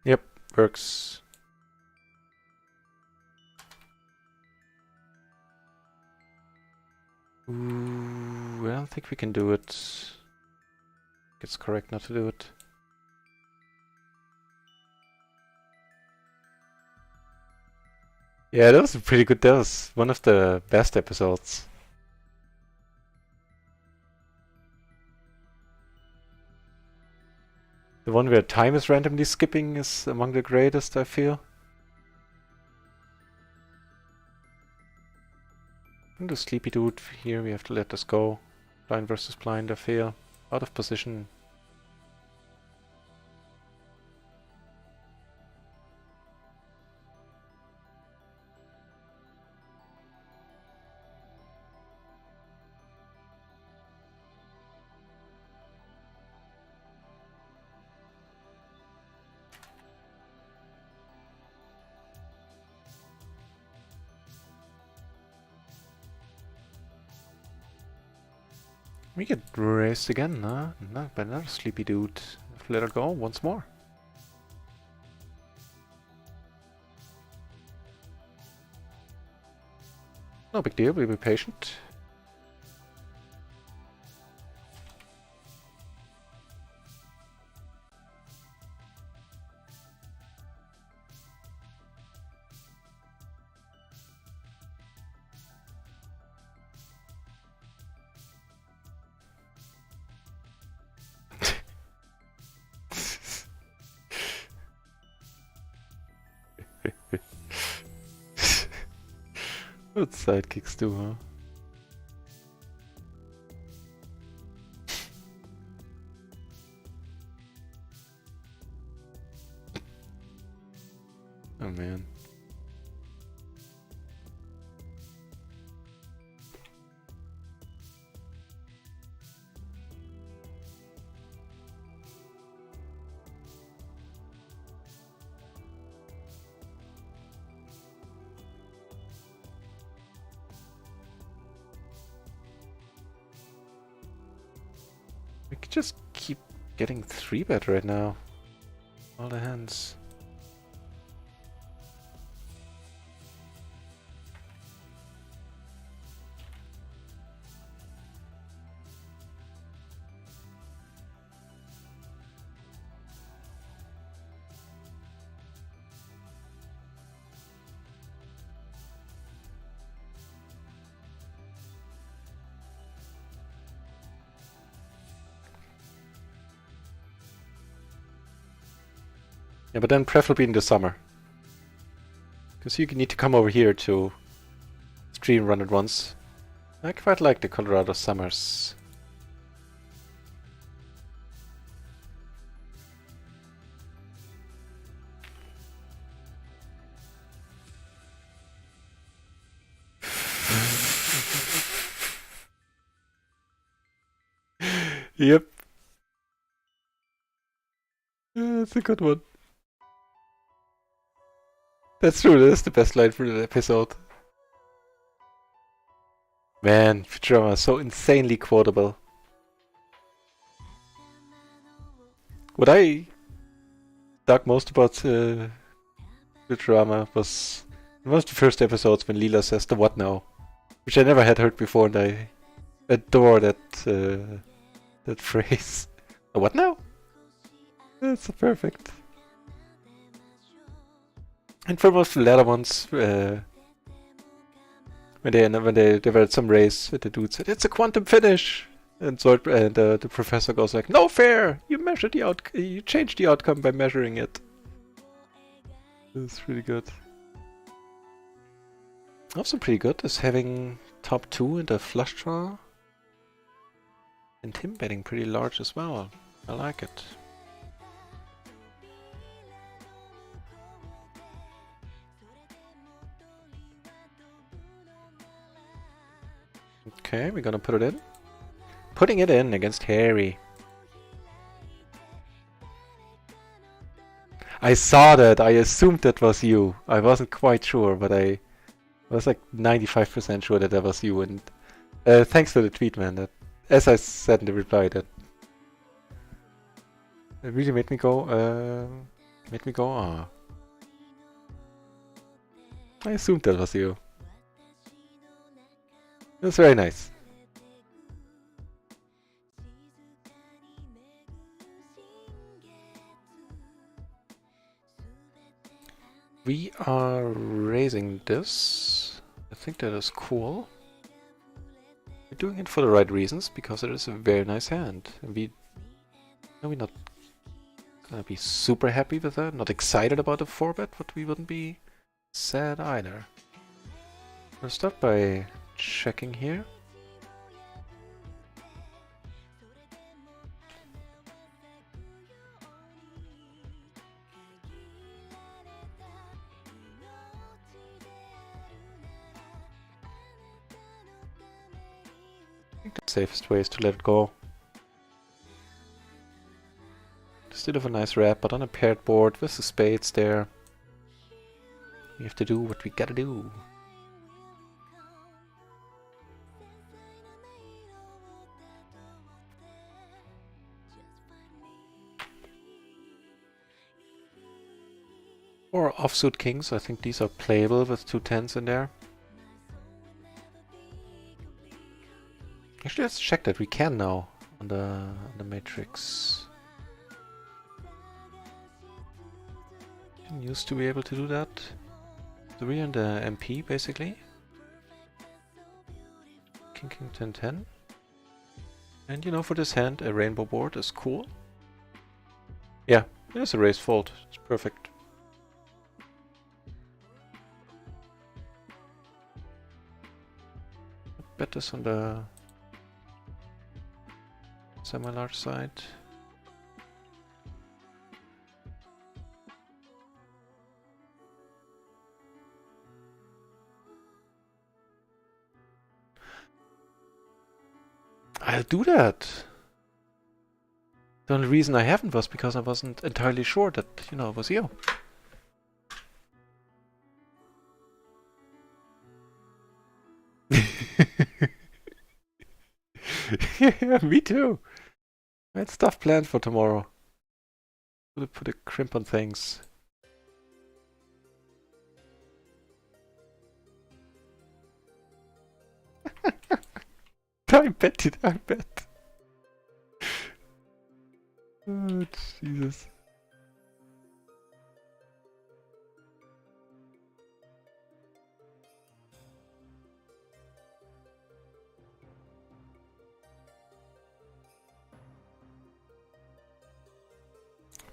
Yep, works. Ooh, I don't think we can do it. It's correct not to do it. Yeah, that was pretty good. That was one of the best episodes. The one where time is randomly skipping is among the greatest, I feel. And the sleepy dude here, we have to let this go. Blind versus blind, I feel. Out of position. We get raised again, huh? Not by another sleepy dude. Let her go once more. No big deal, we'll be patient. What sidekicks do, huh? Oh man. We could just keep getting 3-bet right now. All the hands. Yeah, but then preferably in the summer. Because you need to come over here to stream run it once. I quite like the Colorado summers. Yep. That's a good one. That's true, that's the best line for the episode. Man, Futurama is so insanely quotable. What I dug most about Futurama was one of the first episodes when Leela says the what now, which I never had heard before, and I adore that that phrase. The what now? That's so perfect. And for most of the latter ones, when they were at some race, the dude said it's a quantum finish, and the professor goes like, "No fair! You measured the you changed the outcome by measuring it." That's really good. Also pretty good is having top 2 in the flush draw, and him betting pretty large as well. I like it. Okay, we're gonna put it in. Putting it in against Harry. I saw that. I assumed that was you. I wasn't quite sure, but I was like 95% sure that that was you. And thanks for the tweet, man. That, as I said in the reply, that it really made me go. Ah. I assumed that was you. It was very nice. We are raising this. I think that is cool. We're doing it for the right reasons, because it is a very nice hand. And we're not gonna be super happy with that, not excited about the 4-bet, but we wouldn't be sad either. We'll start by checking here. I think the safest way is to let it go. Still have a nice wrap, but on a paired board with the spades there, we have to do what we gotta do. Or offsuit kings, I think these are playable with 2 10s in there. Actually, let's check that we can now on the matrix. Didn't used to be able to do that. 3 and the MP basically. King, king, 10, 10. And you know, for this hand, a rainbow board is cool. Yeah, there's a raise fold. It's perfect. Bet this on the semi-large side. I'll do that. The only reason I haven't was because I wasn't entirely sure that, you know, it was you. Yeah, me too. I had stuff planned for tomorrow. Put a crimp on things. I bet it, I bet. Oh, Jesus.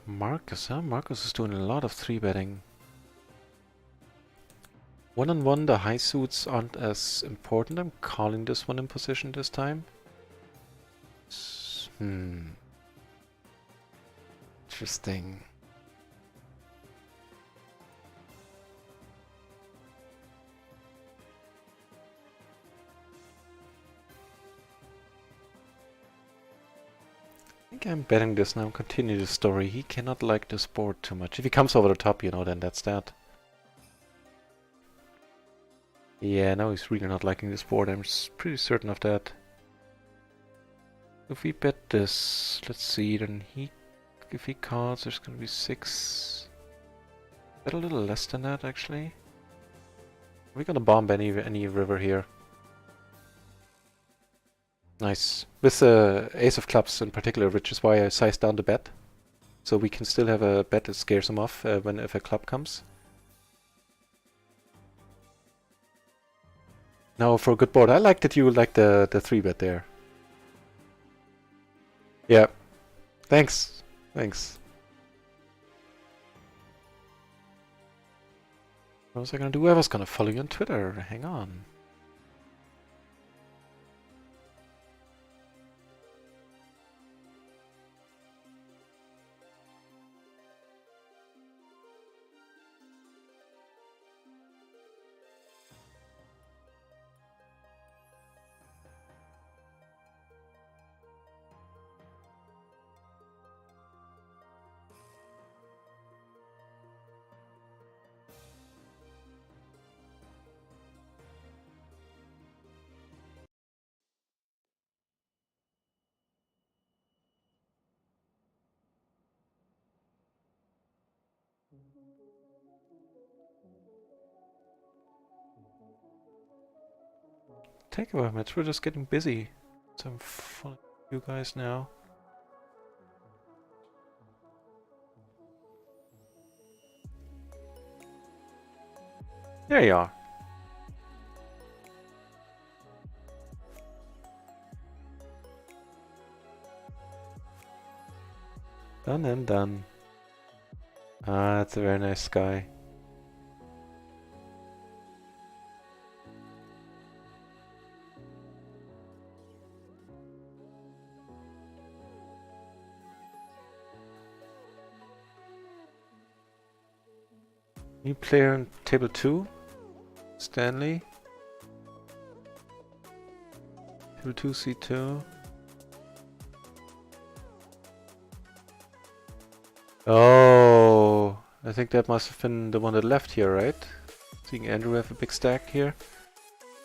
Marcus, huh? Marcus is doing a lot of 3-betting. One-on-one, the high suits aren't as important. I'm calling this one in position this time. Interesting. I think I'm betting this now. Continue the story. He cannot like this board too much. If he comes over the top, you know, then that's that. Yeah, now he's really not liking this board. I'm pretty certain of that. If we bet this, let's see, then if he calls, there's gonna be 6. Bet a little less than that, actually. We're gonna bomb any river here. Nice. With ace of clubs in particular, which is why I sized down the bet. So we can still have a bet that scares him off if a club comes. Now for a good board. I like that you like the 3-bet there. Yeah. Thanks. Thanks. What was I gonna do? I was gonna follow you on Twitter. Hang on. Thank you very much. We're just getting busy. So I'm following you guys now. There you are. Done and done. Ah, that's a very nice sky. New player on table 2. Stanley. Table 2, C2. Oh, I think that must have been the one that left here, right? Seeing Andrew have a big stack here.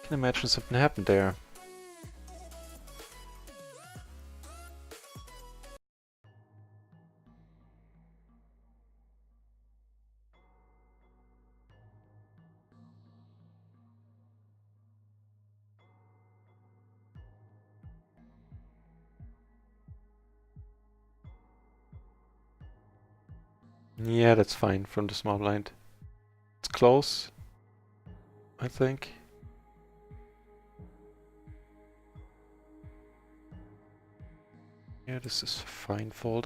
Can imagine something happened there. Yeah, that's fine from the small blind. It's close, I think. Yeah, this is fine fold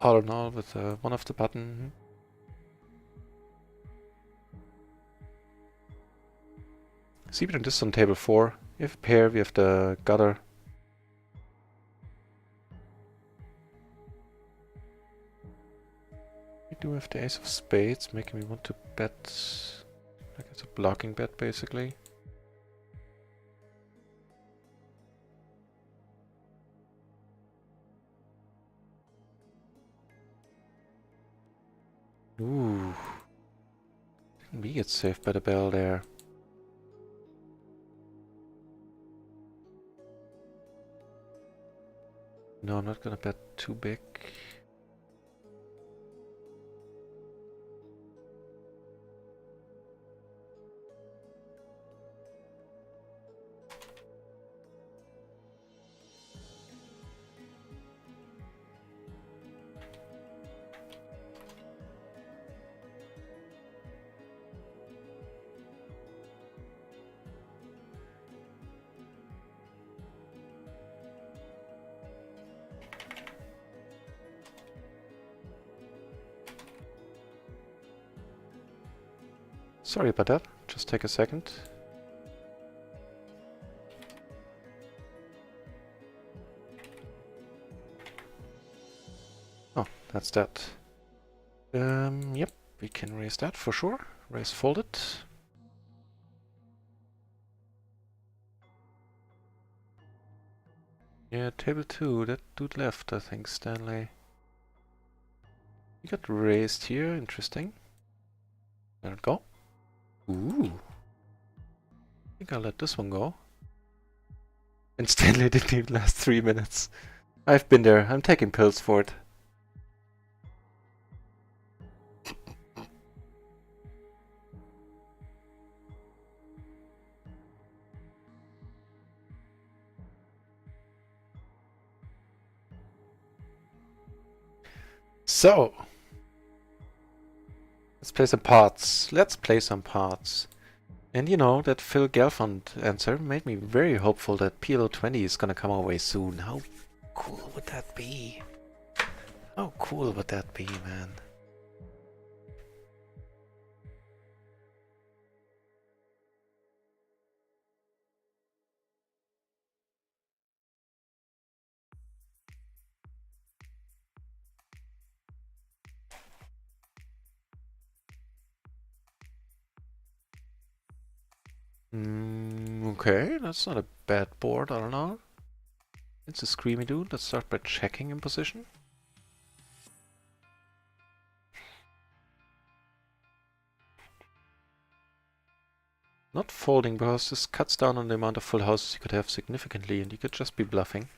all in all with one of the button. See, we this on table 4. We have a pair, we have the gutter. We do have the ace of spades, making me want to bet. Like it's a blocking bet, basically. Ooh. Didn't we get saved by the bell there? No, I'm not gonna bet too big. Sorry about that. Just take a second. Oh, that's that. Yep, we can raise that for sure. Raise folded. Yeah, table 2, that dude left, I think, Stanley. He got raised here, interesting. Let it go. Ooh. I think I'll let this one go. And Stanley didn't even last 3 minutes. I've been there, I'm taking pills for it. So, let's play some parts. Let's play some parts. And you know, that Phil Gelfand answer made me very hopeful that PLO 20 is gonna come our way soon. How cool would that be? How cool would that be, man? Okay, that's not a bad board, I don't know. It's a screamy dude. Let's start by checking in position. Not folding because this cuts down on the amount of full houses you could have significantly and you could just be bluffing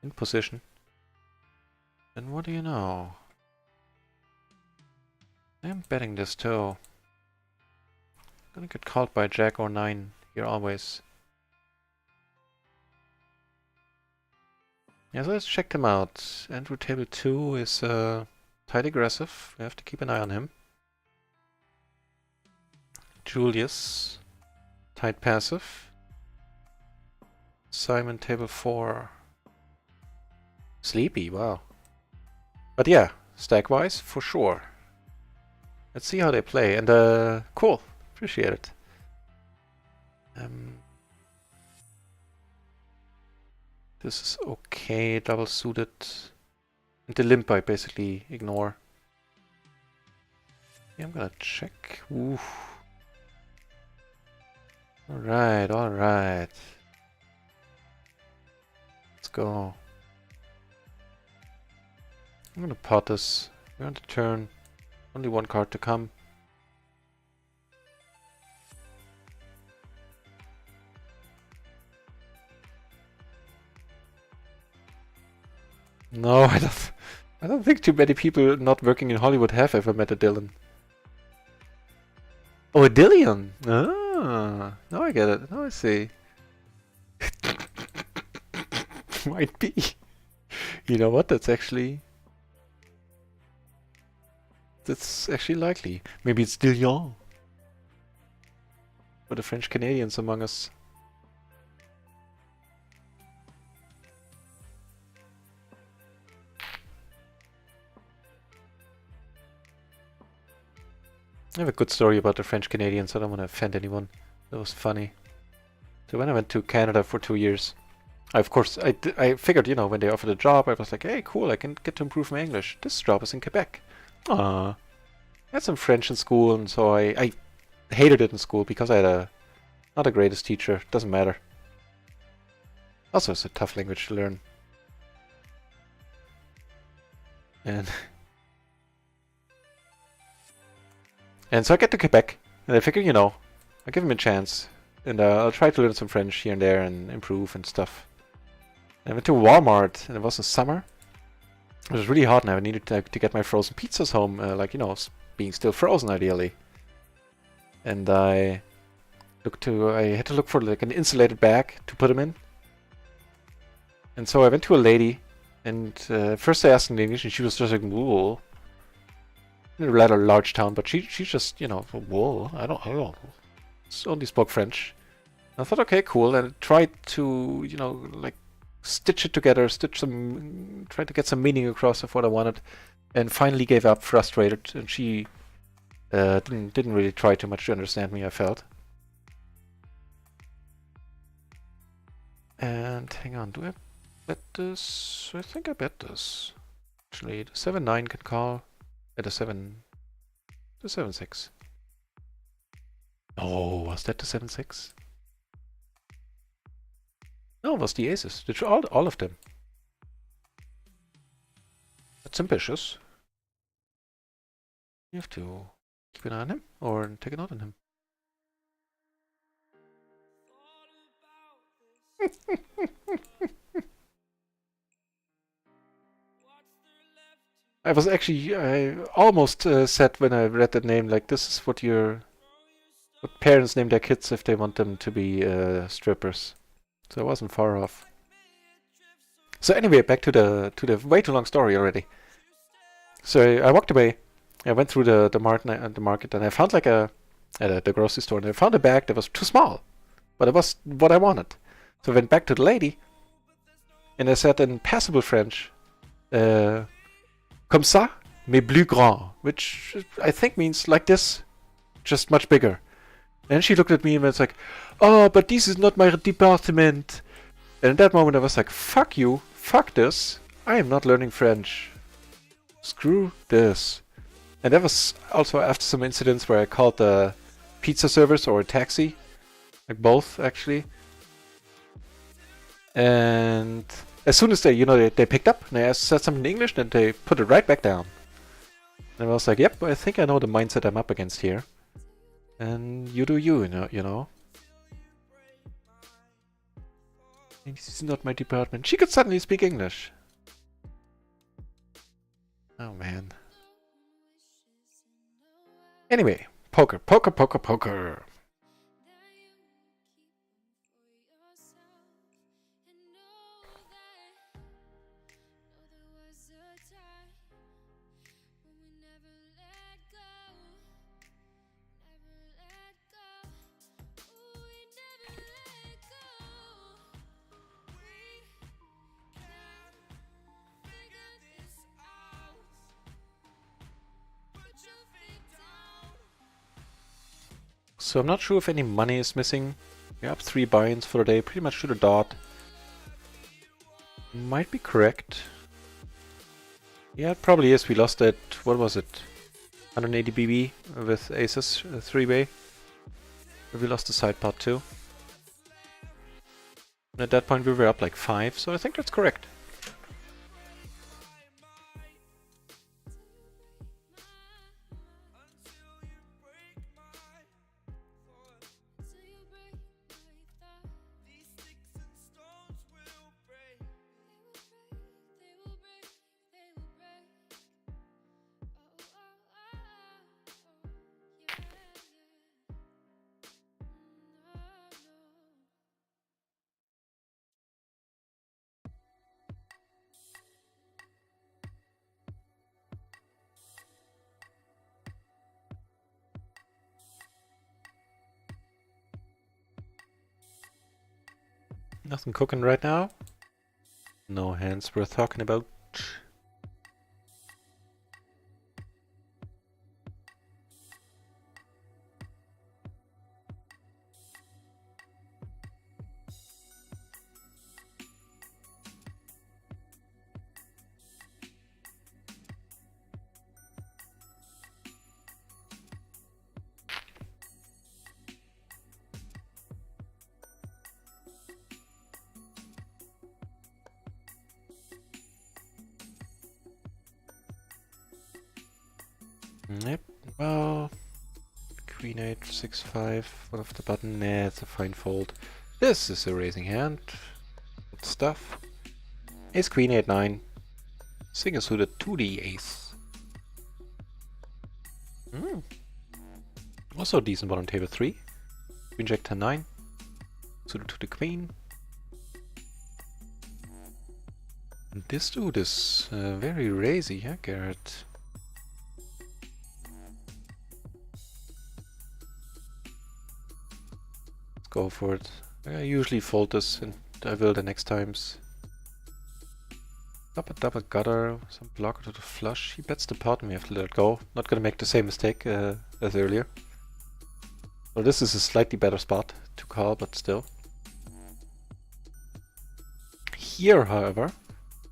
in position. And what do you know? I'm betting this too. Gonna get called by Jack or 9 here always. Yeah, so let's check them out. Andrew table 2 is tight aggressive. We have to keep an eye on him. Julius, tight passive. Simon table 4. Sleepy, wow. But yeah, stack-wise, for sure. Let's see how they play. And cool, appreciate it. This is okay, double suited. And the limp I basically ignore. Yeah, I'm gonna check. Oof. Alright, alright. Let's go. I'm gonna pot this. We're on the turn. Only one card to come. No, I don't think too many people not working in Hollywood have ever met a Dylan. Oh, a Dillion! Ah, now I get it. Now I see. Might be. You know what? That's actually likely. Maybe it's Dillion. For the French Canadians among us. I have a good story about the French Canadians. I don't want to offend anyone. That was funny. So when I went to Canada for 2 years, of course, I figured, you know, when they offered a job, I was like, hey, cool, I can get to improve my English. This job is in Quebec. I had some French in school, and so I hated it in school because I had not the greatest teacher. Doesn't matter. Also, it's a tough language to learn. And so I get to Quebec, and I figure, you know, I'll give him a chance. And I'll try to learn some French here and there and improve and stuff. And I went to Walmart, and it was in summer. It was really hot, and I needed to get my frozen pizzas home, like, you know, being still frozen, ideally. And I had to look for, like, an insulated bag to put them in. And so I went to a lady, and first I asked in English, and she was just like, wool. In a rather large town, but she just, you know, wool. I don't know. Only spoke French. I thought, okay, cool, and I tried to, you know, like, stitch it together, try to get some meaning across of what I wanted, and finally gave up, frustrated, and she didn't really try too much to understand me, I felt. And hang on, do I bet this? I think I bet this. Actually, the 7-9 can call at the 7-6. Oh, was that the 7-6? No, it was the aces. All of them. That's ambitious. You have to keep an eye on him or take a note on him. I almost said when I read that name, like, this is what parents name their kids if they want them to be strippers. So I wasn't far off. So anyway, back to the way too long story already. So I walked away. I went through the market, and I found like at the grocery store, and I found a bag that was too small, but it was what I wanted. So I went back to the lady, and I said in passable French, comme ça, mais plus grand, which I think means like this, just much bigger. And she looked at me and was like, oh, but this is not my department. And at that moment I was like, fuck you, fuck this, I am not learning French. Screw this. And that was also after some incidents where I called the pizza service or a taxi. Like both, actually. And as soon as they picked up and I said something in English, then they put it right back down. And I was like, yep, I think I know the mindset I'm up against here. And you do you know. This is not my department. She could suddenly speak English. Oh man. Anyway, poker. So I'm not sure if any money is missing. We're up 3 buy-ins for the day, pretty much to the dot. Might be correct. Yeah, it probably is. We lost that, what was it? 180 BB with Aces 3-way. We lost the side part too. And at that point we were up like 5, so I think that's correct. Nothing cooking right now. No hands worth talking about. Yep, well, Queen 8, 6-5, one off the button, nah, it's a fine fold. This is a raising hand. Good stuff. Ace Queen 8, 9. Single suited to the ace. Also a decent one on table 3. Queen Jack 10, 9. Suited to the queen. And this dude is very raisy, huh, Garrett? Go for it. I usually fold this and I will the next times. Double gutter, some blocker to the flush. He bets the pot and we have to let it go. Not gonna make the same mistake as earlier. So this is a slightly better spot to call, but still. Here, however,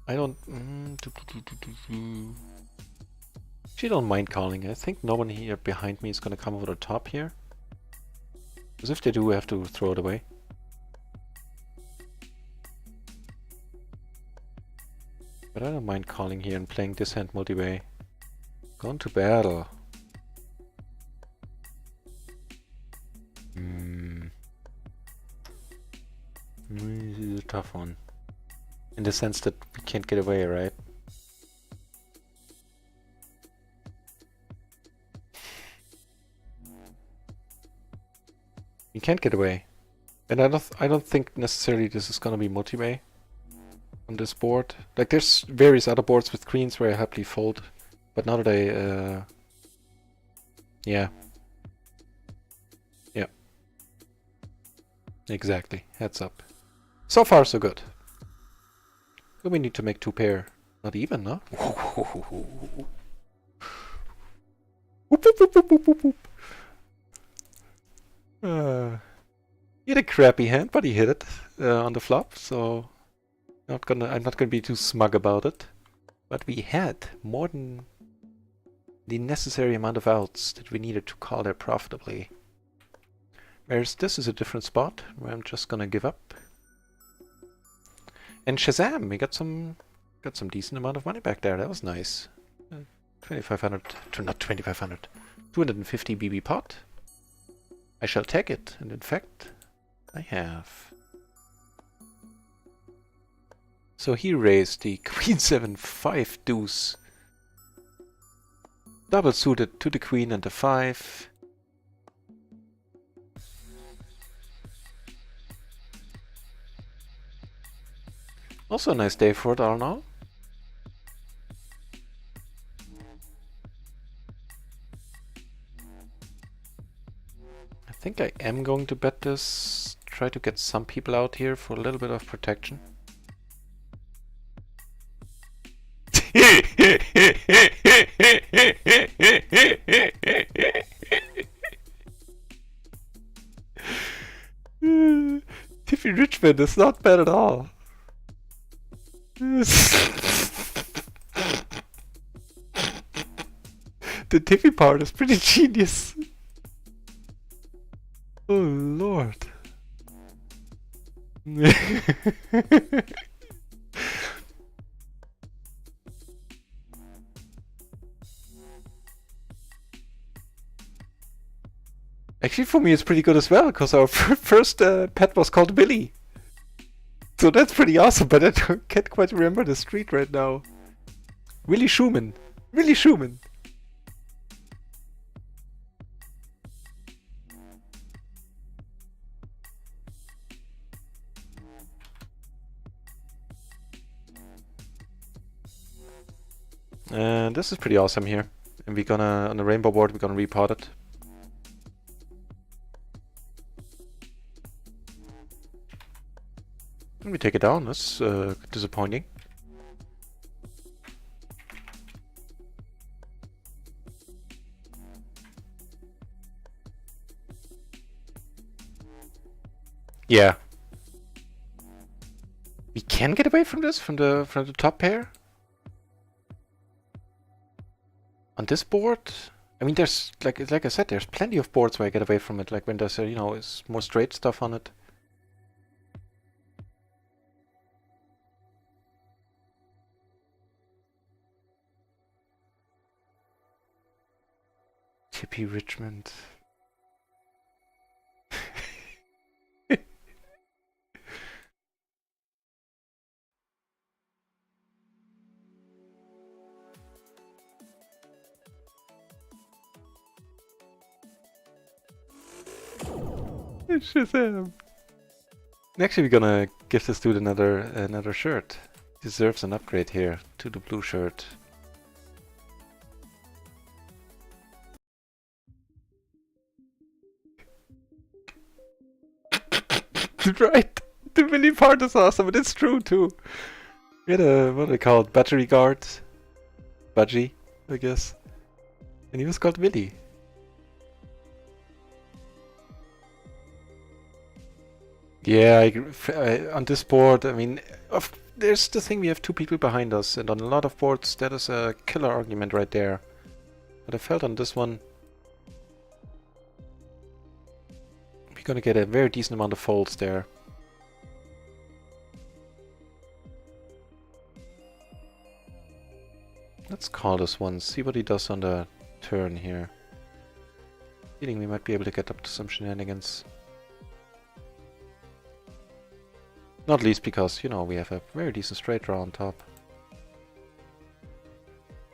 I don't... Actually don't mind calling. I think no one here behind me is gonna come over the top here. Because if they do, we have to throw it away. But I don't mind calling here and playing this hand multi-way. Going to battle. This is a tough one. In the sense that we can't get away, right? You can't get away. And I don't think necessarily this is gonna be multi-way on this board. Like there's various other boards with queens where I happily fold. But now that I yeah. Yeah. Exactly. Heads up. So far so good. So we need to make 2 pair. Not even, no? He had a crappy hand, but he hit it on the flop, so I'm not gonna be too smug about it. But we had more than the necessary amount of outs that we needed to call there profitably. Whereas this is a different spot where I'm just gonna give up. And Shazam, we got some decent amount of money back there. That was nice. 2,500 to not 2,500, 250 BB pot. I shall take it, and in fact, I have. So he raised the Queen 7-5 deuce. Double suited to the Queen and the 5. Also a nice day for it all now. think I am going to bet this. Try to get some people out here for a little bit of protection. Tiffy Richmond is not bad at all. The Tiffy part is pretty genius. Oh lord. Actually, for me, it's pretty good as well, because our first pet was called Billy. So that's pretty awesome, but I can't quite remember the street right now. Willy Schumann. Willy Schumann. And this is pretty awesome here. And we're gonna, on the rainbow board, we're gonna repot it. And we take it down. That's disappointing. Yeah. We can get away from this, from the top pair? On this board? I mean, there's, like I said, there's plenty of boards where I get away from it, like when there's, you know, is more straight stuff on it. Tippy Richmond. Shazam. Actually, we're gonna give this dude another shirt. Deserves an upgrade here to the blue shirt. Right, the Willy part is awesome, and it's true too. We had a, what are they called, battery guard, Budgie, I guess, and he was called Willy. Yeah, on this board, I mean, there's the thing, we have two people behind us, and on a lot of boards that is a killer argument right there. But I felt on this one, we're gonna get a very decent amount of folds there. Let's call this one, see what he does on the turn here. Feeling we might be able to get up to some shenanigans. Not least because, you know, we have a very decent straight draw on top.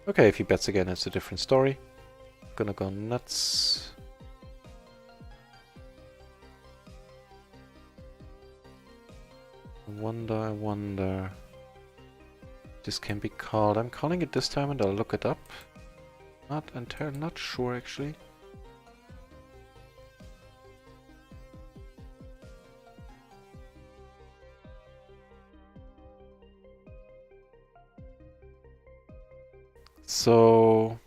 Okay, if he bets again, it's a different story. Gonna go nuts. I wonder. This can be called. I'm calling it this time and I'll look it up. Not sure actually. So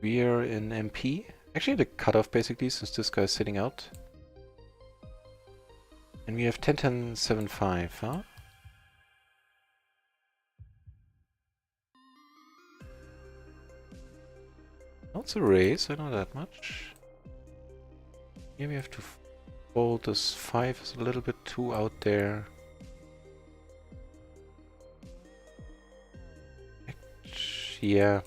we are in MP. Actually the cutoff basically, since this guy is sitting out. And we have 10-10-7-5, huh? Not a raise, I know that much. Here we have to fold this 5 is a little bit too out there. Yeah.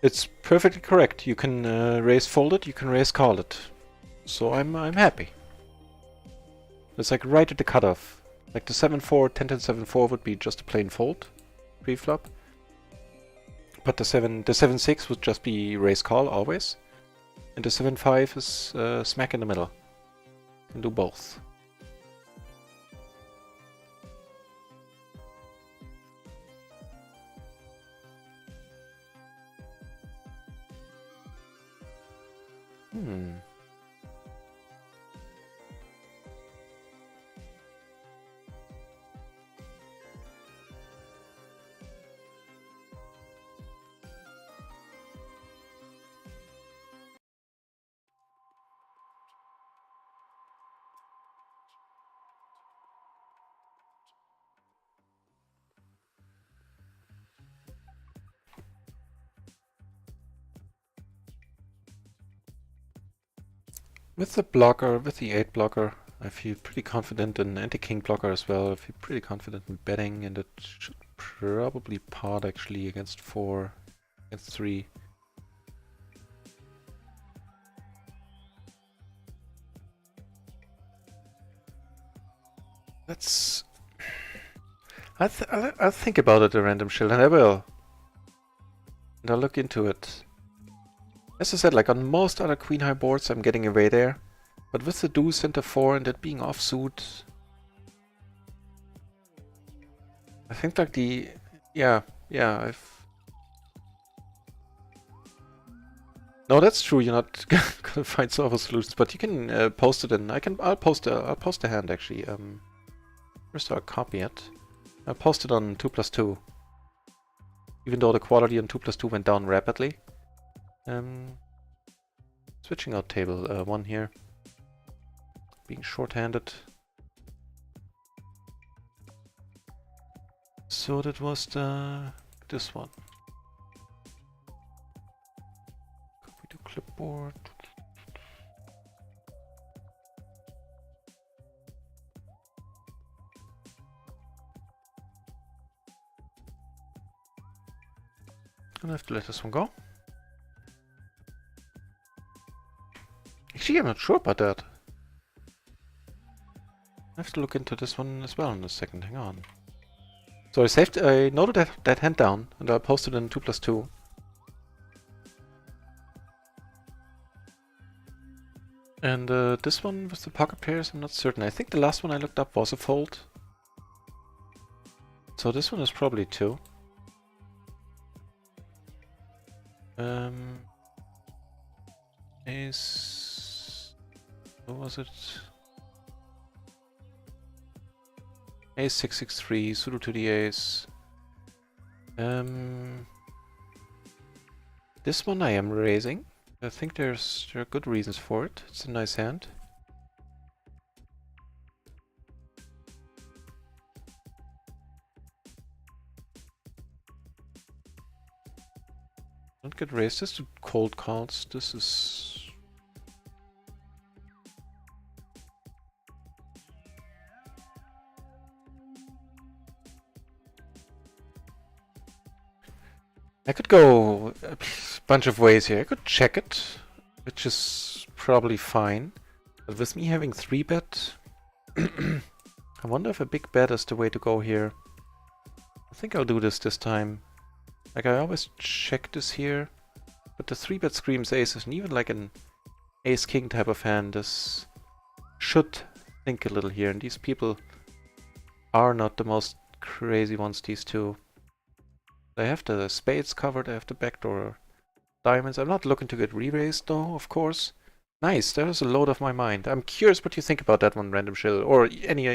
It's perfectly correct. You can raise fold it, you can raise call it. So I'm happy. It's like right at the cutoff. Like the 7-4, 10-10-7-4 would be just a plain fold pre-flop. But the 7-6 would just be raise call always. And the 7-5 is smack in the middle. Can do both. Hmm. With the blocker, with the 8 blocker, I feel pretty confident in anti-king blocker as well. I feel pretty confident in betting, and it should probably pot actually against 4, against 3. Let's... I'll think about it, a random shield, and I will. And I'll look into it. As I said, like on most other queen high boards, I'm getting away there. But with the deuce center 4 and it being offsuit, I think like the... Yeah, No, that's true, you're not gonna find solver solutions, but you can post it in... I'll post a hand actually. First I'll copy it. I'll post it on 2+2. Even though the quality on 2+2 went down rapidly. Switching out table 1 here. Being short-handed. So that was this one. Copy to clipboard. And I have to let this one go. Actually, I'm not sure about that. I have to look into this one as well in a second. Hang on. So I noted that hand down, and I posted in 2+2. And this one with the pocket pairs, I'm not certain. I think the last one I looked up was a fold. So this one is probably 2. Ace... What was it? Ace 663, suited to the ace. This one I am raising. I think there are good reasons for it. It's a nice hand. Don't get raised. This to cold calls. This is... I could go a bunch of ways here. I could check it, which is probably fine. But with me having 3-bet, I wonder if a big bet is the way to go here. I think I'll do this time. Like I always check this here, but the 3-bet screams aces, and even like an ace-king type of hand, this should think a little here. And these people are not the most crazy ones, these two. I have the spades covered, I have the backdoor diamonds. I'm not looking to get re-raised though, of course. Nice, that was a load off my mind. I'm curious what you think about that one, Random Shill, or any of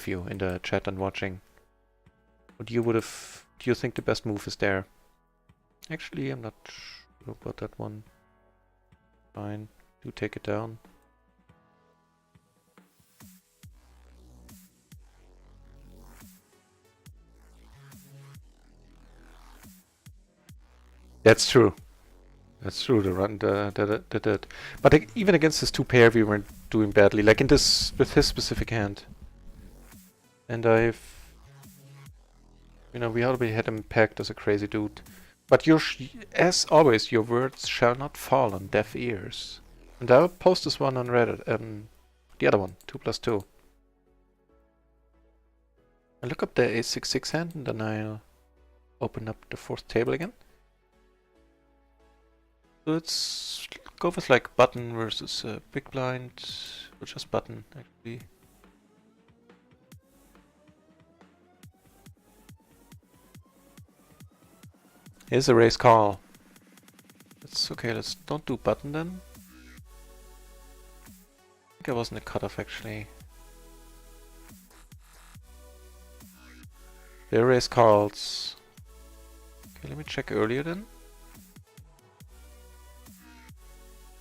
you in the chat and watching. What you would have... Do you think the best move is there? Actually, I'm not sure about that one. Fine, do take it down. That's true. That's true. The run, but even against this 2 pair, we weren't doing badly. Like in this with his specific hand. And we already had him pegged as a crazy dude. But as always, your words shall not fall on deaf ears. And I'll post this one on Reddit. The other one, 2+2. I'll look up the ace-6-6 hand, and then I'll open up the 4th table again. Let's go with like button versus big blind, or just button actually. Here's a raise call. That's okay, let's don't do button then. I think I wasn't a cutoff actually. They erase cards. Okay, let me check earlier then.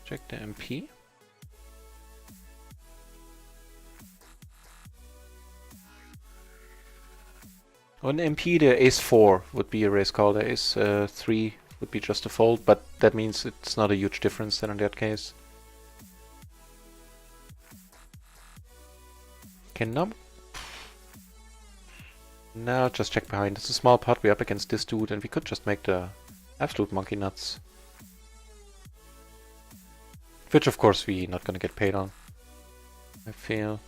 Check the MP. On MP, the ace-4 would be a raise call, the ace-3 would be just a fold, but that means it's not a huge difference then in that case. Okay, now just check behind. It's a small pot, we're up against this dude, and we could just make the absolute monkey nuts. Which of course we're not gonna get paid on, I feel.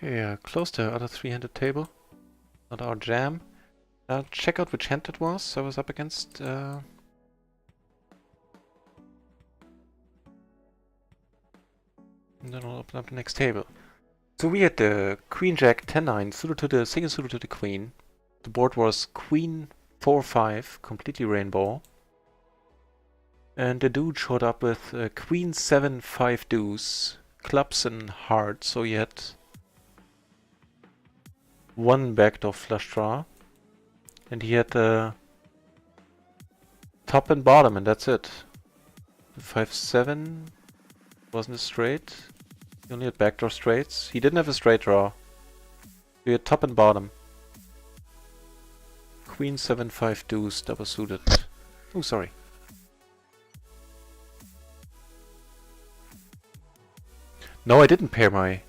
Okay, close the other three-handed table. Not our jam. Check out which hand it was I was up against. Then I'll open up the next table. So we had the Queen Jack 10-9 suited to the single suited to the Queen. The board was Queen 4-5, completely rainbow. And the dude showed up with Queen 7-5 deuce, clubs and hearts, so he had one backdoor flush draw. And he had top and bottom, and that's it. The 5-7 wasn't a straight. He only had backdoor straights. He didn't have a straight draw. We had top and bottom. Queen 7-5 deuce, double suited. Oh, sorry. No, I didn't pair my...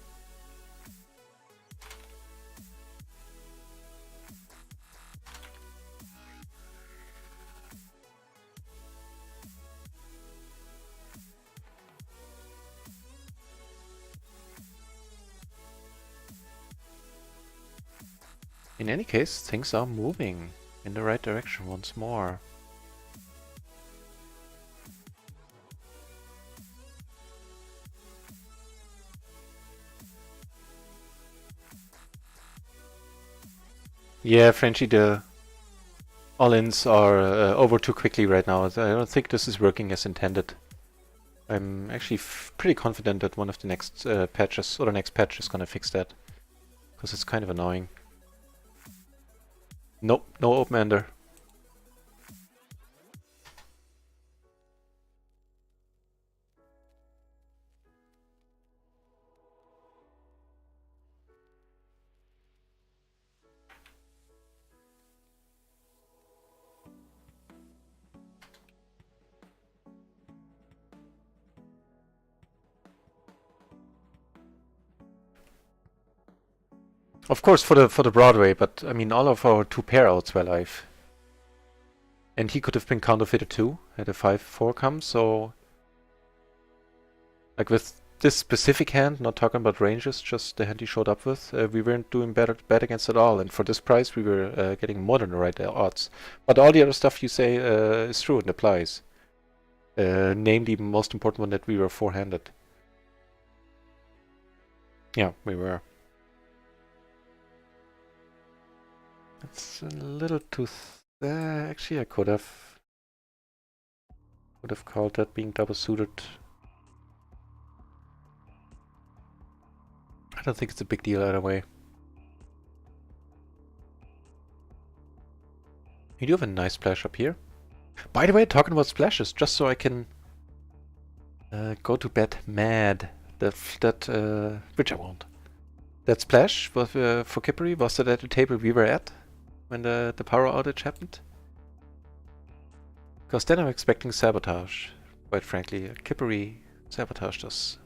In any case, things are moving in the right direction once more. Yeah, Frenchie, the all-ins are over too quickly right now. I don't think this is working as intended. I'm actually pretty confident that one of the next patches, or the next patch, is gonna fix that. Because it's kind of annoying. Nope, no open-ender. Of course, for the Broadway, but I mean, all of our two pair outs were live. And he could have been counterfeited too, had a 5-4 come, so... Like with this specific hand, not talking about ranges, just the hand he showed up with, we weren't doing bad against it all, and for this price we were getting more than the right odds. But all the other stuff you say is true and applies. Namely, the most important one, that we were four-handed. Yeah, we were. It's a little too... actually, I could have called that being double suited. I don't think it's a big deal either way. You do have a nice splash up here. By the way, talking about splashes, just so I can go to bed mad. Which I won't. That splash was, for Kippery, was that at the table we were at when the power outage happened? Because then I'm expecting sabotage, quite frankly. Kippery sabotaged us.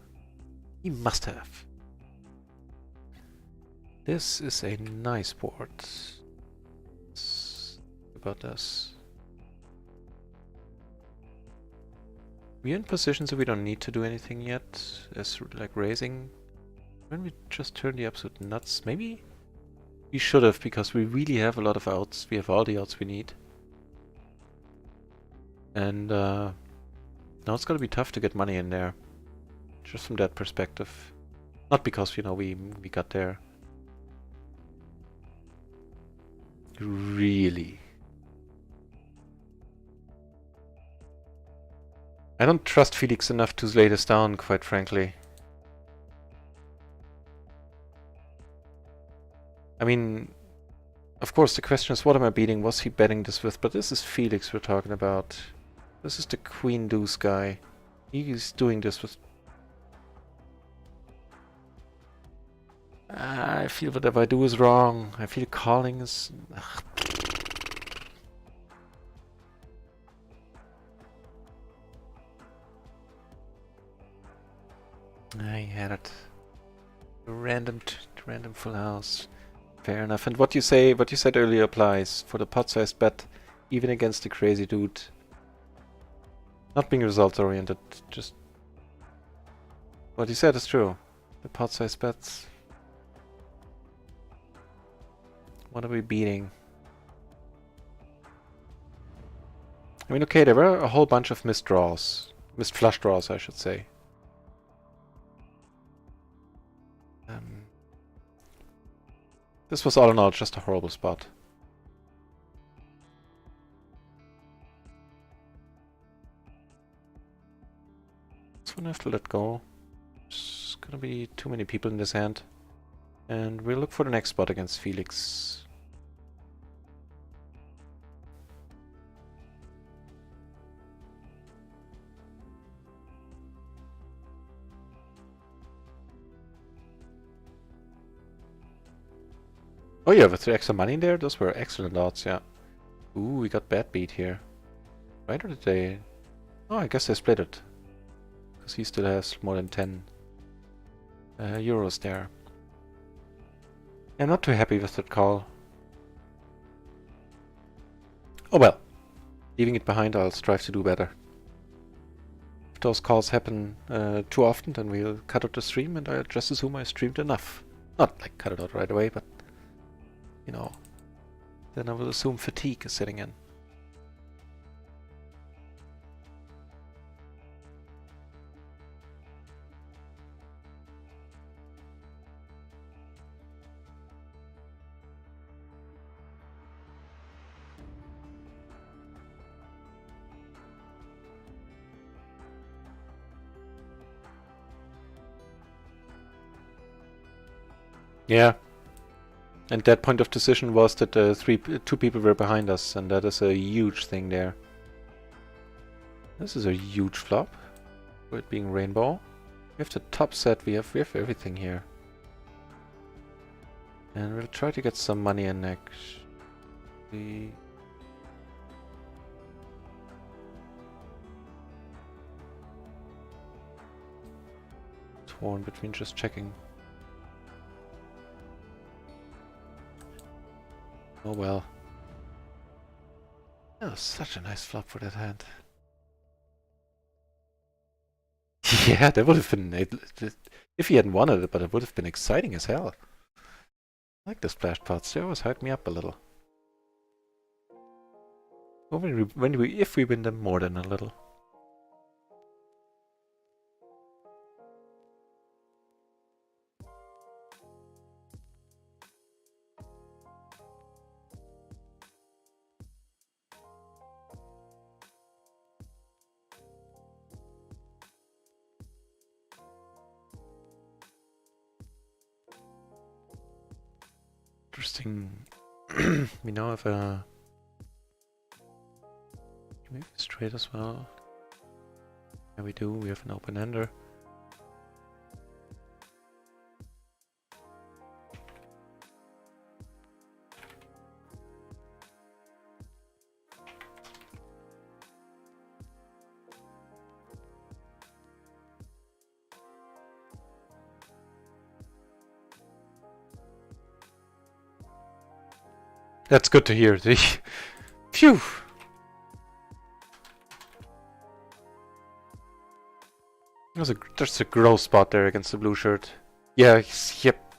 He must have. This is a nice board. About this. We're in position so we don't need to do anything yet. As like raising. When we just turn the absolute nuts, maybe we should have, because we really have a lot of outs. We have all the outs we need. And now it's gonna be tough to get money in there. Just from that perspective. Not because, you know, we got there. Really. I don't trust Felix enough to lay this down, quite frankly. I mean, of course the question is, what am I beating? Was he betting this with? But this is Felix we're talking about. This is the Queen Deuce guy. He's doing this with... I feel whatever I do is wrong. I feel calling is... I had it. Random full house. Fair enough. And what you said earlier applies for the pot-sized bet, even against the crazy dude. Not being results oriented, just what you said is true. The pot-sized bets. What are we beating? I mean, okay, there were a whole bunch of missed draws. Missed flush draws, I should say. This was all in all just a horrible spot. This one I have to let go. There's gonna be too many people in this hand. And we'll look for the next spot against Felix. Oh yeah, with 3 extra money in there, those were excellent odds, yeah. Ooh, we got bad beat here. Right, or did they... Oh, I guess they split it. Because he still has more than 10 euros there. I'm not too happy with that call. Oh well. Leaving it behind, I'll strive to do better. If those calls happen too often, then we'll cut out the stream, and I'll just assume I streamed enough. Not like cut it out right away, but... You know, then I will assume fatigue is setting in. Yeah. And that point of decision was that two people were behind us, and that is a huge thing there. This is a huge flop, for it being rainbow. We have the top set, we have everything here. And we'll try to get some money in next. Torn between just checking. Oh well. That was such a nice flop for that hand. Yeah, that would have been... if he hadn't wanted it, but it would have been exciting as hell. I like the splash pots, they always hype me up a little. If we win them more than a little. Interesting. We now have a... Maybe straight as well. Yeah, we do. We have an open-ender. That's good to hear. Phew! There's a gross spot there against the blue shirt. Yeah, yep.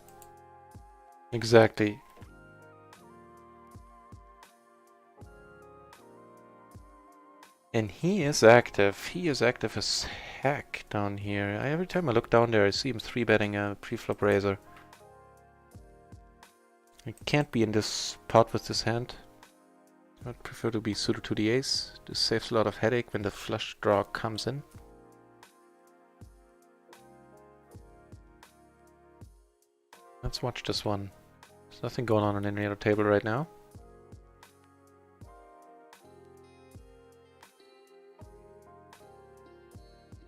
Exactly. And he is active. He is active as heck down here. Every time I look down there, I see him 3-betting a pre-flop razor. I can't be in this pot with this hand. I'd prefer to be suited to the ace. This saves a lot of headache when the flush draw comes in. Let's watch this one. There's nothing going on any other table right now.